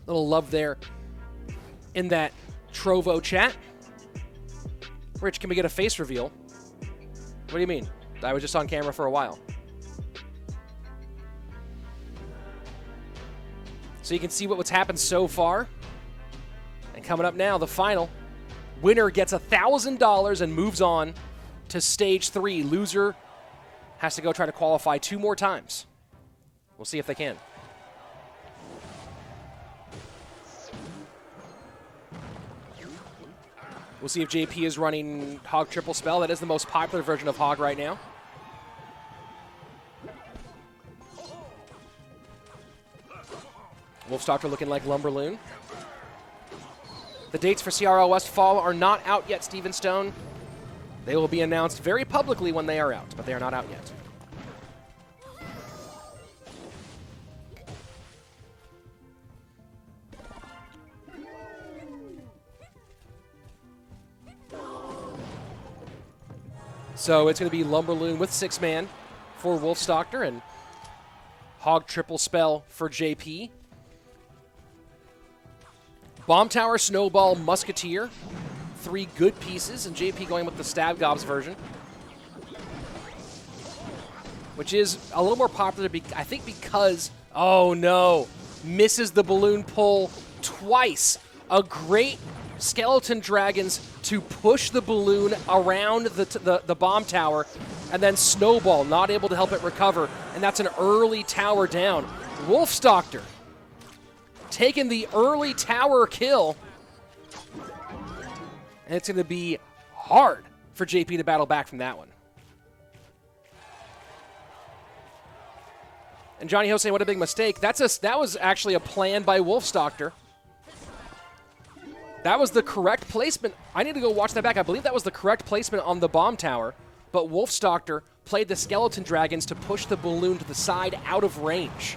Little love there in that Trovo chat. Rich, can we get a face reveal? What do you mean? I was just on camera for a while. So you can see what's happened so far. And coming up now, the final. Winner gets $1,000 and moves on to stage 3. Loser has to go try to qualify 2 more times. We'll see if they can. We'll see if JP is running Hog Triple Spell. That is the most popular version of Hog right now. Wolfstochter looking like Lumberloon. The dates for CRL West Fall are not out yet, Steven Stone. They will be announced very publicly when they are out, but they are not out yet. So it's going to be Lumberloon with 6-man for Wolfstochter and Hog Triple Spell for JP. Bomb Tower, Snowball, Musketeer. 3 good pieces, and JP going with the Stab Gobs version, which is a little more popular, I think, because, oh no, misses the balloon pull twice. A great Skeleton Dragons to push the balloon around the bomb tower, and then Snowball not able to help it recover, and that's an early tower down. Wolfstochter taking the early tower kill, and it's going to be hard for JP to battle back from that one. And Johnny Ho saying, what a big mistake. That was actually a plan by Wolfstochter. That was the correct placement. I need to go watch that back. I believe that was the correct placement on the bomb tower, but Wolfstochter played the Skeleton Dragons to push the balloon to the side out of range.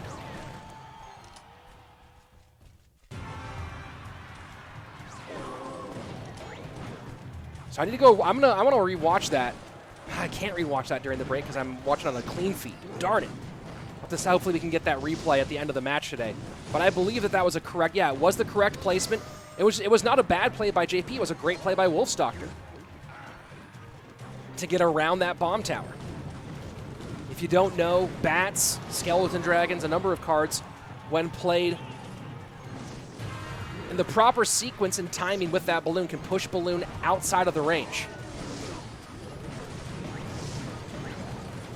So I need to go, I want to rewatch that. I can't rewatch that during the break because I'm watching on a clean feed. Darn it. Hopefully we can get that replay at the end of the match today. But I believe that was a correct, yeah, it was the correct placement. It was not a bad play by JP, it was a great play by Wolfstochter to get around that bomb tower. If you don't know, Bats, Skeleton Dragons, a number of cards, when played in the proper sequence and timing with that balloon, can push balloon outside of the range.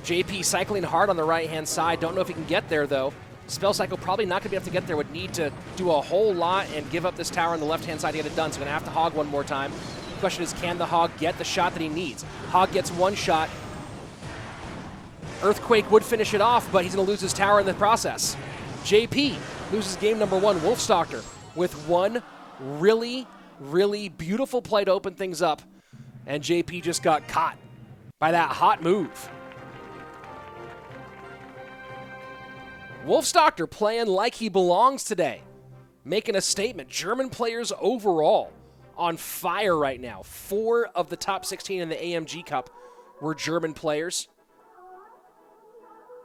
JP cycling hard on the right-hand side. Don't know if he can get there, though. Spell Cycle probably not going to be able to get there. Would need to do a whole lot and give up this tower on the left-hand side to get it done. So going to have to Hog one more time. The question is, can the Hog get the shot that he needs? Hog gets one shot. Earthquake would finish it off, but he's going to lose his tower in the process. JP loses game number 1. Wolfstochter with one really, really beautiful play to open things up. And JP just got caught by that hot move. Wolfstochter playing like he belongs today, making a statement. German players overall on fire right now. 4 of the top 16 in the AMG Cup were German players.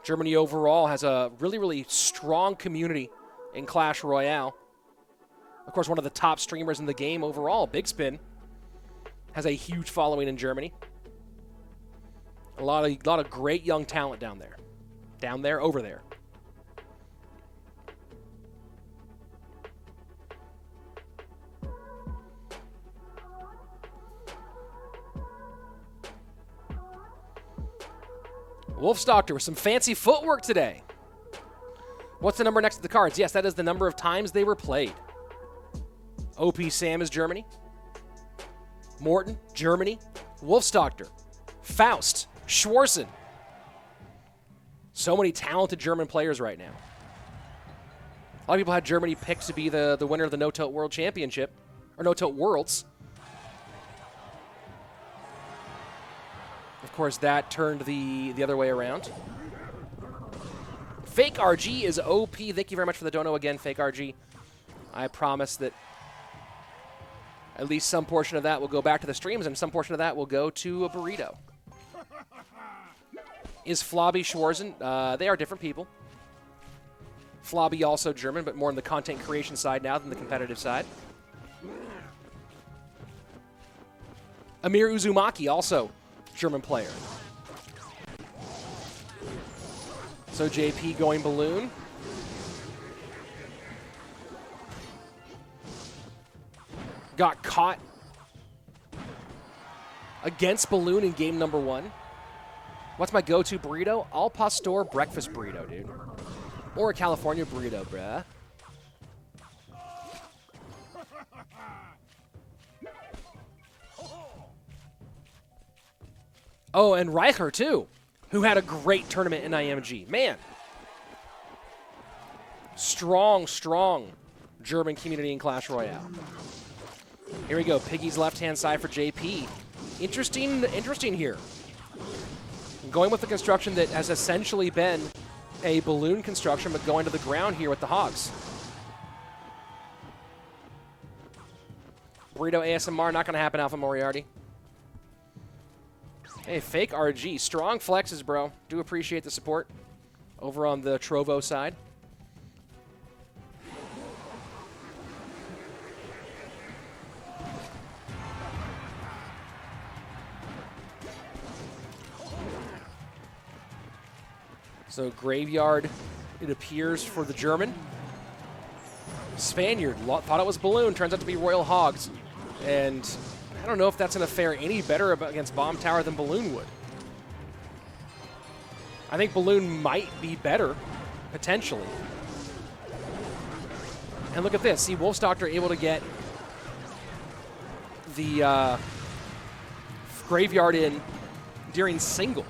Germany overall has a really, really strong community in Clash Royale. Of course, one of the top streamers in the game overall, Big Spin, has a huge following in Germany. A lot of great young talent down there. Down there, over there. Wolfstochter with some fancy footwork today. What's the number next to the cards? Yes, that is the number of times they were played. OP Sam is Germany. Morton, Germany. Wolfstochter. Faust. Schwarzen. So many talented German players right now. A lot of people had Germany picked to be the winner of the NoTilt World Championship, or NoTilt Worlds. Of course, that turned the other way around. Fake RG is OP. Thank you very much for the dono again, Fake RG. I promise that at least some portion of that will go back to the streams, and some portion of that will go to a burrito. Is Flobby Schwarzen? They are different people. Flobby also German, but more on the content creation side now than the competitive side. Amir Uzumaki, also German player. So JP going balloon. Got caught against balloon in game number 1. What's my go-to burrito? Al pastor breakfast burrito, dude. Or a California burrito, bruh. Oh, and Reicher, too, who had a great tournament in IMG. Man. Strong, strong German community in Clash Royale. Here we go. Piggy's left-hand side for JP. Interesting here. Going with the construction that has essentially been a balloon construction, but going to the ground here with the Hogs. Burrito ASMR, not going to happen, Alpha Moriarty. Hey, fake RG. Strong flexes, bro. Do appreciate the support over on the Trovo side. So Graveyard, it appears, for the German. Spaniard thought it was Balloon. Turns out to be Royal Hogs. And I don't know if that's going to fare any better against Bomb Tower than Balloon would. I think Balloon might be better, potentially. And look at this. See, Wolfstochter able to get the Graveyard in during single.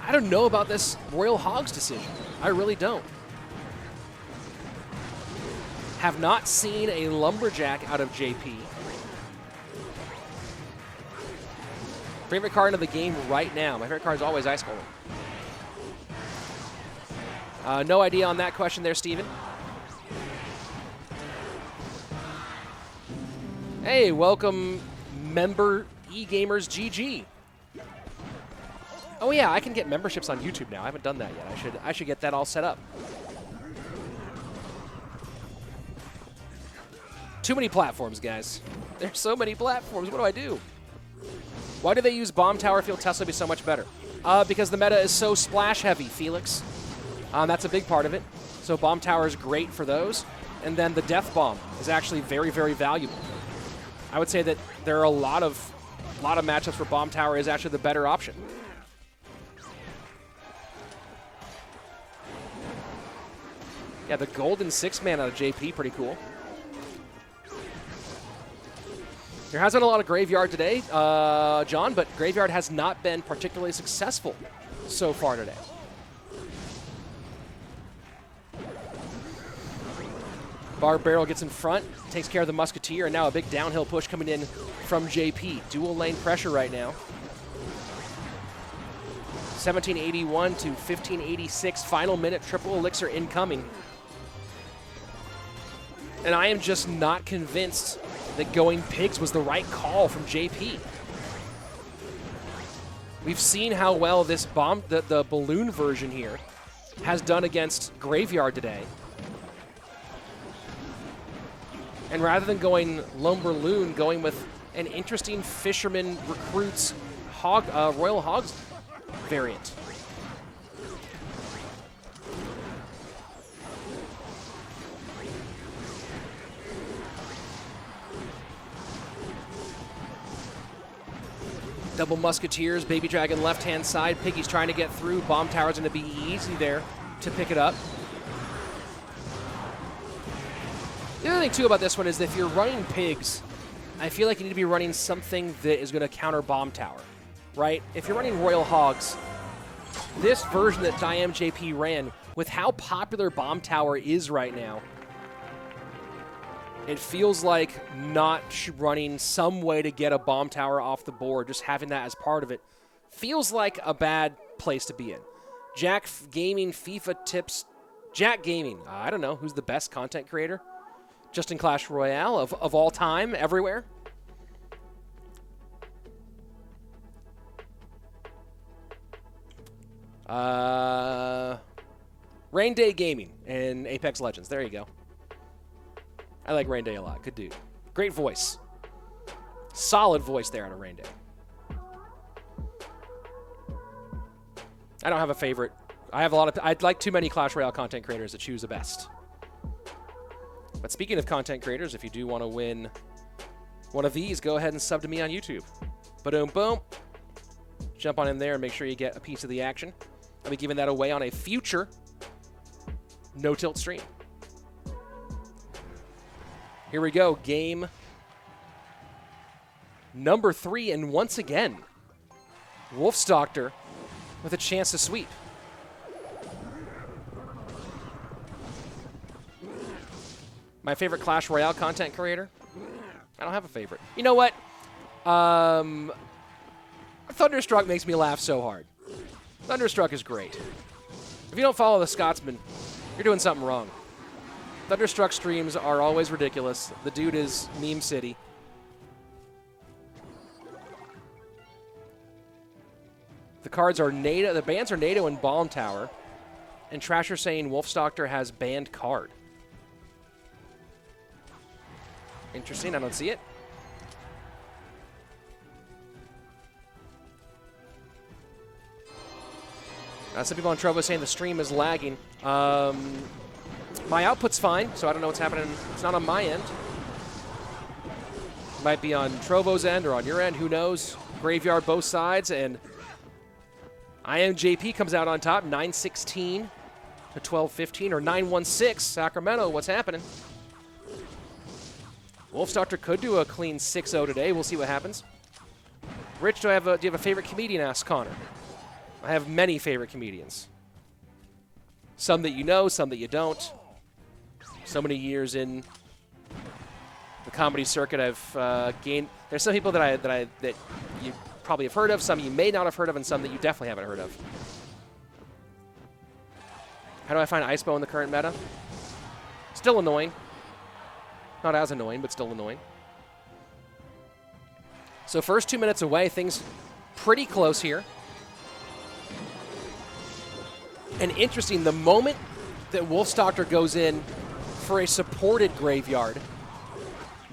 I don't know about this Royal Hogs decision. I really don't. Have not seen a Lumberjack out of JP. Favorite card of the game right now. My favorite card is always Ice Golem. No idea on that question there, Steven. Hey, welcome, member eGamers GG. Oh yeah, I can get memberships on YouTube now. I haven't done that yet. I should get that all set up. Too many platforms, guys. There's so many platforms. What do I do? Why do they use Bomb Tower Field Tesla to be so much better? Because the meta is so splash heavy, Felix. That's a big part of it. So Bomb Tower is great for those. And then the Death Bomb is actually very, very valuable. I would say that there are a lot of matchups where Bomb Tower is actually the better option. Yeah, the golden 6-man out of JP, pretty cool. There has been a lot of Graveyard today, John, but Graveyard has not been particularly successful so far today. Barb Barrel gets in front, takes care of the Musketeer, and now a big downhill push coming in from JP. Dual lane pressure right now. 1781 to 1586, final minute, triple elixir incoming. And I am just not convinced that going Pigs was the right call from JP. We've seen how well this the balloon version here has done against Graveyard today. And rather than going Lumberloon, going with an interesting Fisherman Recruits Royal Hogs variant. Double Musketeers, Baby Dragon left-hand side. Piggy's trying to get through. Bomb Tower's going to be easy there to pick it up. The other thing, too, about this one is that if you're running Pigs, I feel like you need to be running something that is going to counter Bomb Tower, right? If you're running Royal Hogs, this version that iAmJP ran, with how popular Bomb Tower is right now, it feels like not running some way to get a Bomb Tower off the board, just having that as part of it, feels like a bad place to be in. Jack Gaming FIFA tips. Jack Gaming, I don't know, who's the best content creator? Just in Clash Royale of all time, everywhere? Rain Day Gaming and Apex Legends. There you go. I like Rain Day a lot. Good dude. Great voice. Solid voice there out of Rain Day. I don't have a favorite. I'd like too many Clash Royale content creators to choose the best. But speaking of content creators, if you do want to win one of these, go ahead and sub to me on YouTube. Ba-doom, boom. jump on in there and make sure you get a piece of the action. I'll be giving that away on a future NoTilt stream. Here we go, game number 3, and once again, Wolfstochter with a chance to sweep. My favorite Clash Royale content creator? I don't have a favorite. You know what? Thunderstruck makes me laugh so hard. Thunderstruck is great. If you don't follow the Scotsman, you're doing something wrong. Thunderstruck streams are always ridiculous. The dude is meme city. The cards are NATO. The bans are NATO and Bomb Tower. And Trasher saying Wolfstochter has banned card. Interesting. I don't see it. Some people on Trovo saying the stream is lagging. My output's fine, so I don't know what's happening. It's not on my end. Might be on Trovo's end or on your end. Who knows? Graveyard both sides, and iAmJP comes out on top, 9-16 to 12-15, or 9-1-6. Sacramento, what's happening? Wolfstochter could do a clean 6-0 today. We'll see what happens. Rich, do you have a favorite comedian? Asks Connor. I have many favorite comedians. Some that you know, some that you don't. So many years in the comedy circuit, I've gained. There's some people that you probably have heard of, some you may not have heard of, and some that you definitely haven't heard of. How do I find Icepo in the current meta? Still annoying. Not as annoying, but still annoying. So first 2 minutes away, things pretty close here. And interesting, the moment that Wolfstochter goes in for a supported graveyard,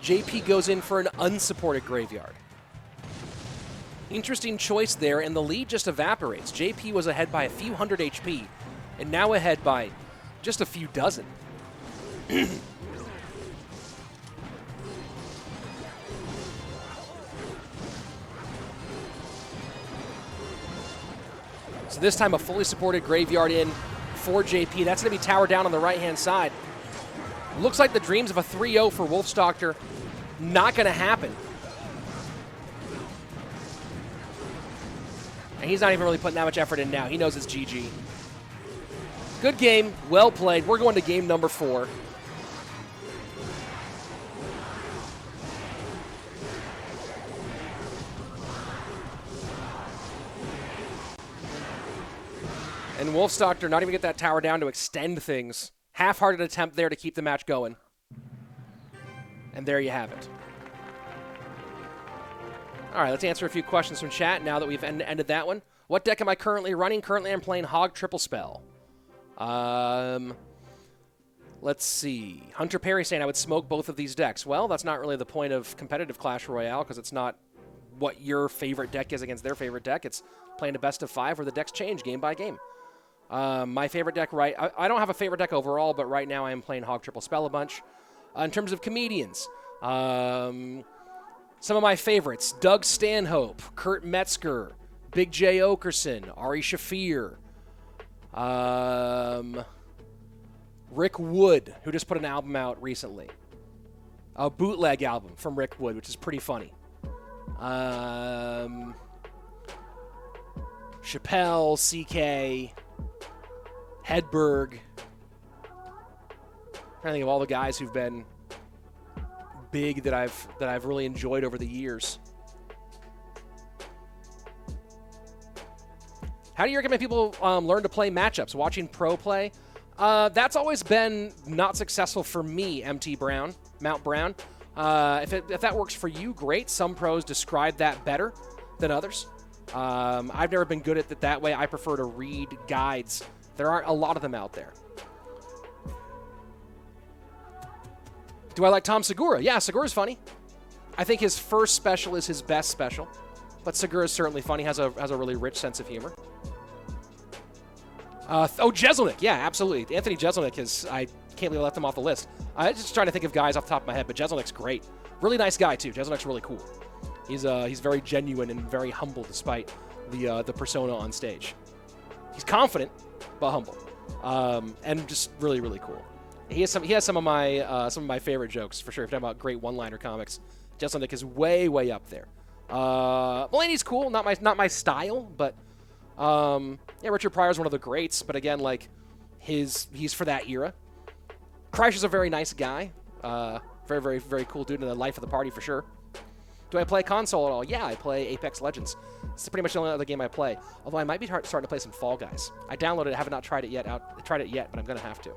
JP goes in for an unsupported graveyard. Interesting choice there, and the lead just evaporates. JP was ahead by a few hundred HP, and now ahead by just a few dozen. So this time a fully supported graveyard in for JP. That's going to be towered down on the right-hand side. Looks like the dreams of a 3-0 for Wolfstochter not going to happen. And he's not even really putting that much effort in now. He knows it's GG. Good game. Well played. We're going to game number 4. And Wolfstochter not even get that tower down to extend things. Half-hearted attempt there to keep the match going. And there you have it. All right, let's answer a few questions from chat now that we've ended that one. What deck am I currently running? Currently, I'm playing Hog Triple Spell. Let's see. Hunter Perry saying I would smoke both of these decks. Well, that's not really the point of competitive Clash Royale, because it's not what your favorite deck is against their favorite deck. It's playing a best of 5 where the decks change game by game. My favorite deck, I don't have a favorite deck overall, but right now I am playing Hog Triple Spell a bunch. In terms of comedians, some of my favorites: Doug Stanhope, Kurt Metzger, Big J. Okerson, Ari Shafir, Rick Wood, who just put an album out recently. A bootleg album from Rick Wood, which is pretty funny. Chappelle, CK, Hedberg. I think of all the guys who've been big that I've really enjoyed over the years. How do you recommend people learn to play matchups? Watching pro play? That's always been not successful for me, Mount Brown. If that works for you, great. Some pros describe that better than others. I've never been good at it that way. I prefer to read guides. There aren't a lot of them out there. Do I like Tom Segura? Yeah, Segura's funny. I think his first special is his best special, but Segura's certainly funny. Has a really rich sense of humor. Jeselnik, yeah, absolutely. Anthony Jeselnik I can't believe I left him off the list. I'm just trying to think of guys off the top of my head, but Jeselnik's great. Really nice guy too. Jeselnik's really cool. He's very genuine and very humble despite the persona on stage. He's confident, but humble, and just really, really cool. He has some of my favorite jokes for sure. If you're talking about great one-liner comics, Jesselnick is way up there. Mulaney's cool, not my style, but yeah, Richard Pryor's one of the greats. But again, like he's for that era. Kreischer's a very nice guy, very cool dude in the life of the party for sure. Do I play console at all? Yeah, I play Apex Legends. It's pretty much the only other game I play. Although I might be starting to play some Fall Guys. I downloaded it, have not tried it yet, but I'm gonna have to.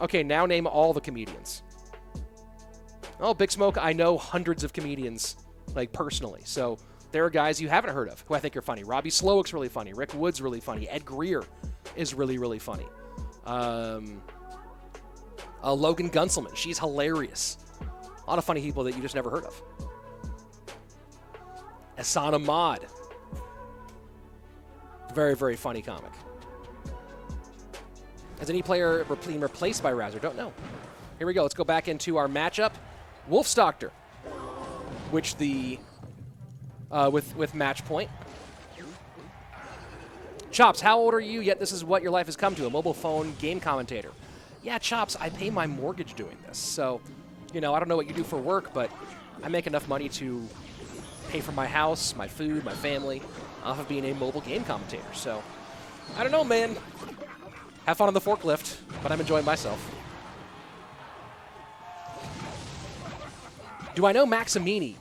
Okay, now name all the comedians. Oh, Big Smoke, I know hundreds of comedians, like personally. So there are guys you haven't heard of who I think are funny. Robbie Slowick's really funny. Rick Wood's really funny. Ed Greer is really funny. Logan Gunselman, she's hilarious. A lot of funny people that you just never heard of. Hassan Ahmad. Very funny comic. Has any player been replaced by Razor? Don't know. Here we go. Let's go back into our matchup. Wolfstochter, which with match point. Chops, how old are you? Yet this is what your life has come to, a mobile phone game commentator. Yeah, Chops, I pay my mortgage doing this. So, I don't know what you do for work, but I make enough money to pay for my house, my food, my family, off of being a mobile game commentator. So, I don't know, man. Have fun on the forklift, but I'm enjoying myself. Do I know Maximini?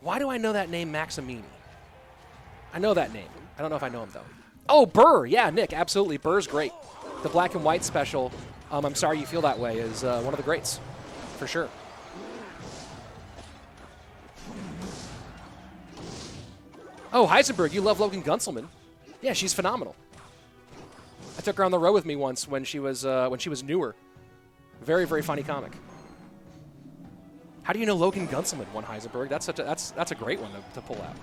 Why do I know that name, Maximini? I know that name. I don't know if I know him, though. Oh, Burr. Yeah, Nick, absolutely. Burr's great. The black and white special, I'm sorry you feel that way, is one of the greats, for sure. Oh, Heisenberg, you love Logan Gunselman. Yeah, she's phenomenal. I took her on the road with me once when she was newer. Very funny comic. How do you know Logan Gunselman won Heisenberg? That's a great one to pull out.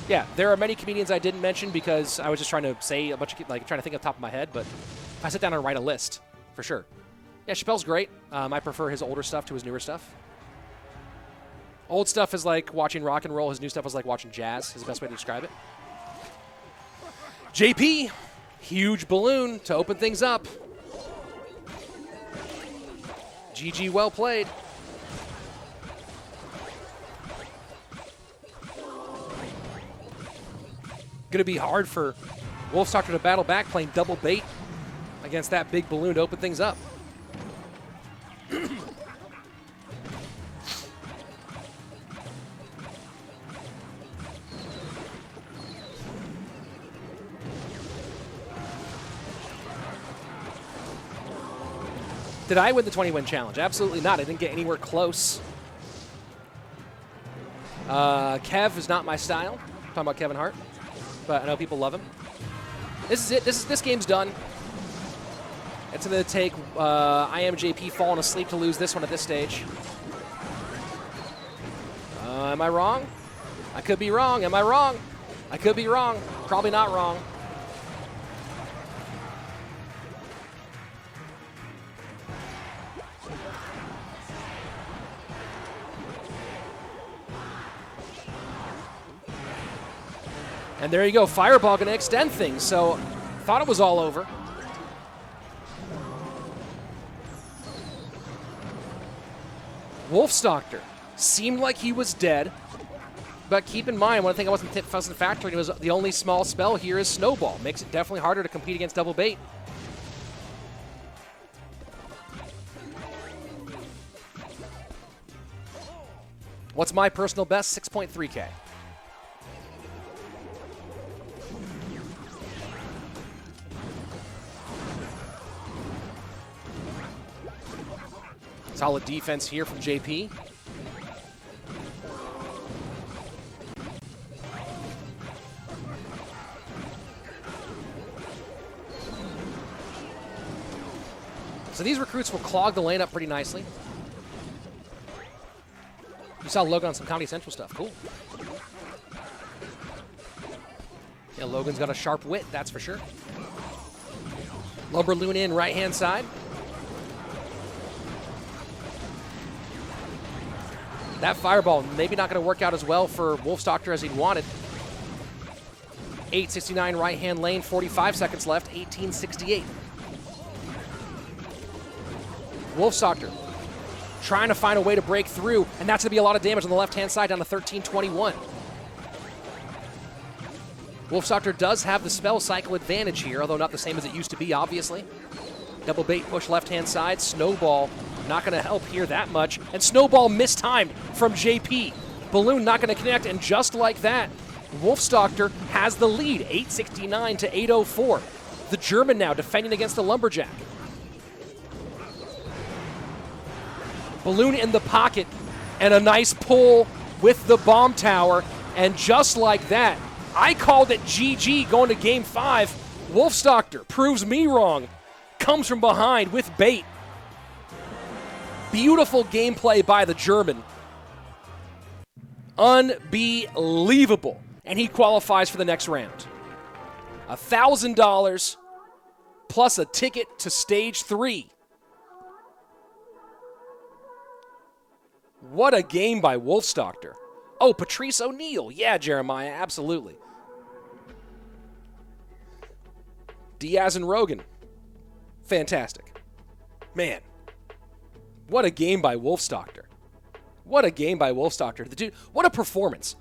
Yeah, there are many comedians I didn't mention because I was just trying to say a bunch of trying to think off the top of my head. But if I sit down and write a list, for sure. Yeah, Chappelle's great. I prefer his older stuff to his newer stuff. Old stuff is like watching rock and roll. His new stuff is like watching jazz, is the best way to describe it. JP, huge balloon to open things up. GG, well played. Going to be hard for Wolfstochter to battle back, playing double bait against that big balloon to open things up. Did I win the 20-win challenge? Absolutely not. I didn't get anywhere close. Kev is not my style. I'm talking about Kevin Hart, but I know people love him. This is it. This game's done. It's going to take iAmJP falling asleep to lose this one at this stage. Am I wrong? I could be wrong. Am I wrong? I could be wrong. Probably not wrong. And there you go, Fireball going to extend things, so thought it was all over. Wolfstochter seemed like he was dead, but keep in mind, one thing I wasn't factoring was the only small spell here is Snowball. Makes it definitely harder to compete against double bait. What's my personal best? 6.3K. Solid defense here from JP. So these recruits will clog the lane up pretty nicely. You saw Logan on some Comedy Central stuff. Cool. Yeah, Logan's got a sharp wit, that's for sure. Lumberloon in right-hand side. That fireball maybe not going to work out as well for Wolfstochter as he'd wanted. 8:69 right-hand lane, 45 seconds left, 18:68. Wolfstochter trying to find a way to break through, and that's going to be a lot of damage on the left-hand side down to 13:21. Wolfstochter does have the spell cycle advantage here, although not the same as it used to be, obviously. Double bait push left-hand side. Snowball not going to help here that much. And Snowball mistimed from JP. Balloon not going to connect, and just like that, Wolfstochter has the lead, 8:69 to 8:04. The German now defending against the Lumberjack. Balloon in the pocket, and a nice pull with the bomb tower, and just like that, I called it GG going to game 5. Wolfstochter proves me wrong. Comes from behind with bait. Beautiful gameplay by the German. Unbelievable. And he qualifies for the next round. $1,000 plus a ticket to stage 3. What a game by Wolfstochter. Oh, Patrice O'Neal. Yeah, Jeremiah, absolutely. Diaz and Rogan. Fantastic. Man, what a game by Wolfstochter. What a game by Wolfstochter. The dude, what a performance.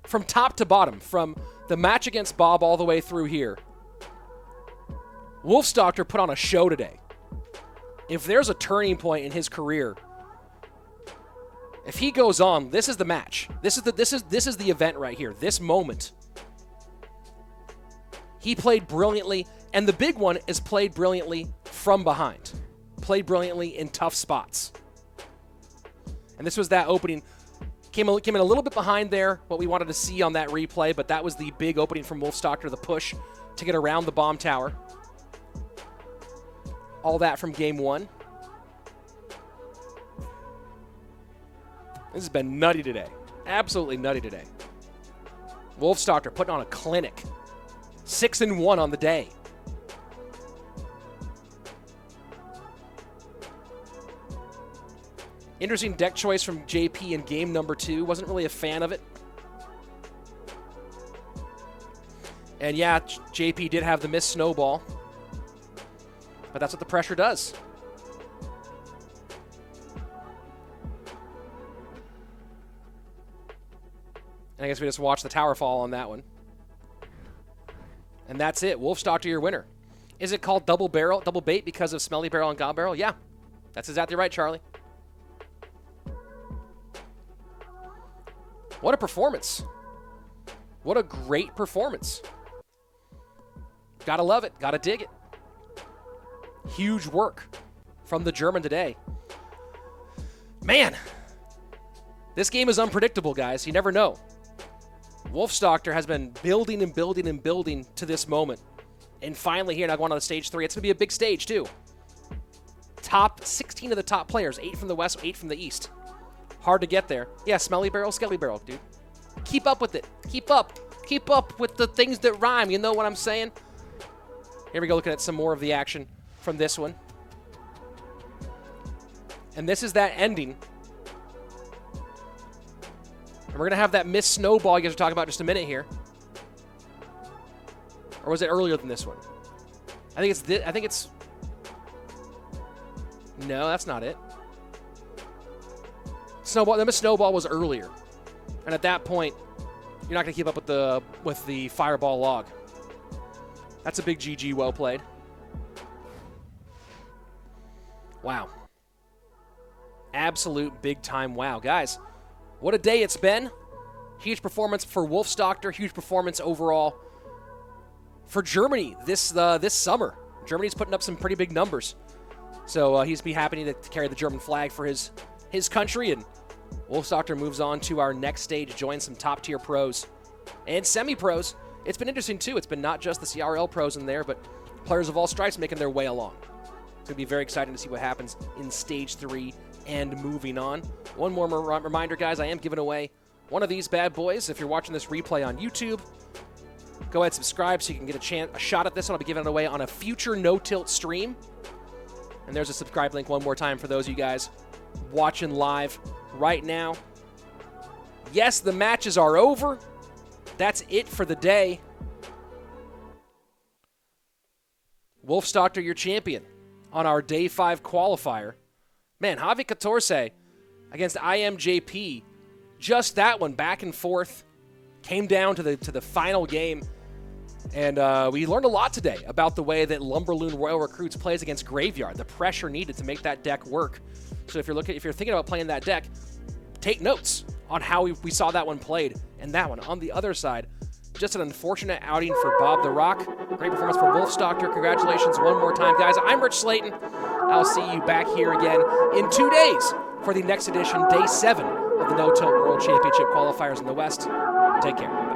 From top to bottom, from the match against Bob all the way through here. Wolfstochter put on a show today. If there's a turning point in his career, if he goes on, this is the match. This is the event right here. This moment. He played brilliantly, and the big one is played brilliantly from behind. Played brilliantly in tough spots. And this was that opening. Came in a little bit behind there, what we wanted to see on that replay, but that was the big opening from Wolfstochter, the push to get around the bomb tower. All that from game 1. This has been nutty today. Absolutely nutty today. Wolfstochter putting on a clinic. 6-1 on the day. Interesting deck choice from JP in game number 2. Wasn't really a fan of it. And yeah, JP did have the missed snowball. But that's what the pressure does. And I guess we just watch the tower fall on that one. And that's it. Wolfstochter, your winner. Is it called double bait because of Smelly Barrel and God Barrel? Yeah. That's exactly right, Charlie. What a performance. What a great performance. Gotta love it. Gotta dig it. Huge work from the German today. Man, this game is unpredictable, guys. You never know. Wolfstochter has been building and building and building to this moment. And finally here, now going on to stage 3. It's going to be a big stage, too. Top 16 of the top players. 8 from the west, 8 from the east. Hard to get there. Yeah, Smelly Barrel, Skelly Barrel, dude. Keep up with it. Keep up. Keep up with the things that rhyme. You know what I'm saying? Here we go, looking at some more of the action from this one. And this is that ending. And we're going to have that missed snowball you guys are talking about in just a minute here. Or was it earlier than this one? I think it's No, that's not it. The missed snowball was earlier. And at that point, you're not going to keep up with the fireball log. That's a big GG, well played. Wow. Absolute big time wow. Guys, what a day it's been. Huge performance for Wolfstochter. Huge performance overall for Germany this summer. Germany's putting up some pretty big numbers. So he's be happy to carry the German flag for his country. And Wolfstochter moves on to our next stage, join some top-tier pros and semi-pros. It's been interesting, too. It's been not just the CRL pros in there, but players of all stripes making their way along. It's going to be very exciting to see what happens in Stage 3 and moving on. One more reminder, guys, I am giving away one of these bad boys. If you're watching this replay on YouTube, go ahead and subscribe so you can get a shot at this one. I'll be giving it away on a future NoTilt stream. And there's a subscribe link one more time for those of you guys watching live right now. Yes, the matches are over. That's it for the day. Wolfstochter, your champion on our Day 5 qualifier. Man, Javi14 against iAmJP. Just that one, back and forth. Came down to the final game. And we learned a lot today about the way that Lumberloon Royal Recruits plays against Graveyard, the pressure needed to make that deck work. So if you're thinking about playing that deck, take notes on how we saw that one played. And that one on the other side, just an unfortunate outing for BobTheRock. Great performance for Wolfstochter. Congratulations one more time, guys. I'm Rich Slayton. I'll see you back here again in 2 days for the next edition, Day 7 of the NoTilt World Championship qualifiers in the West. Take care.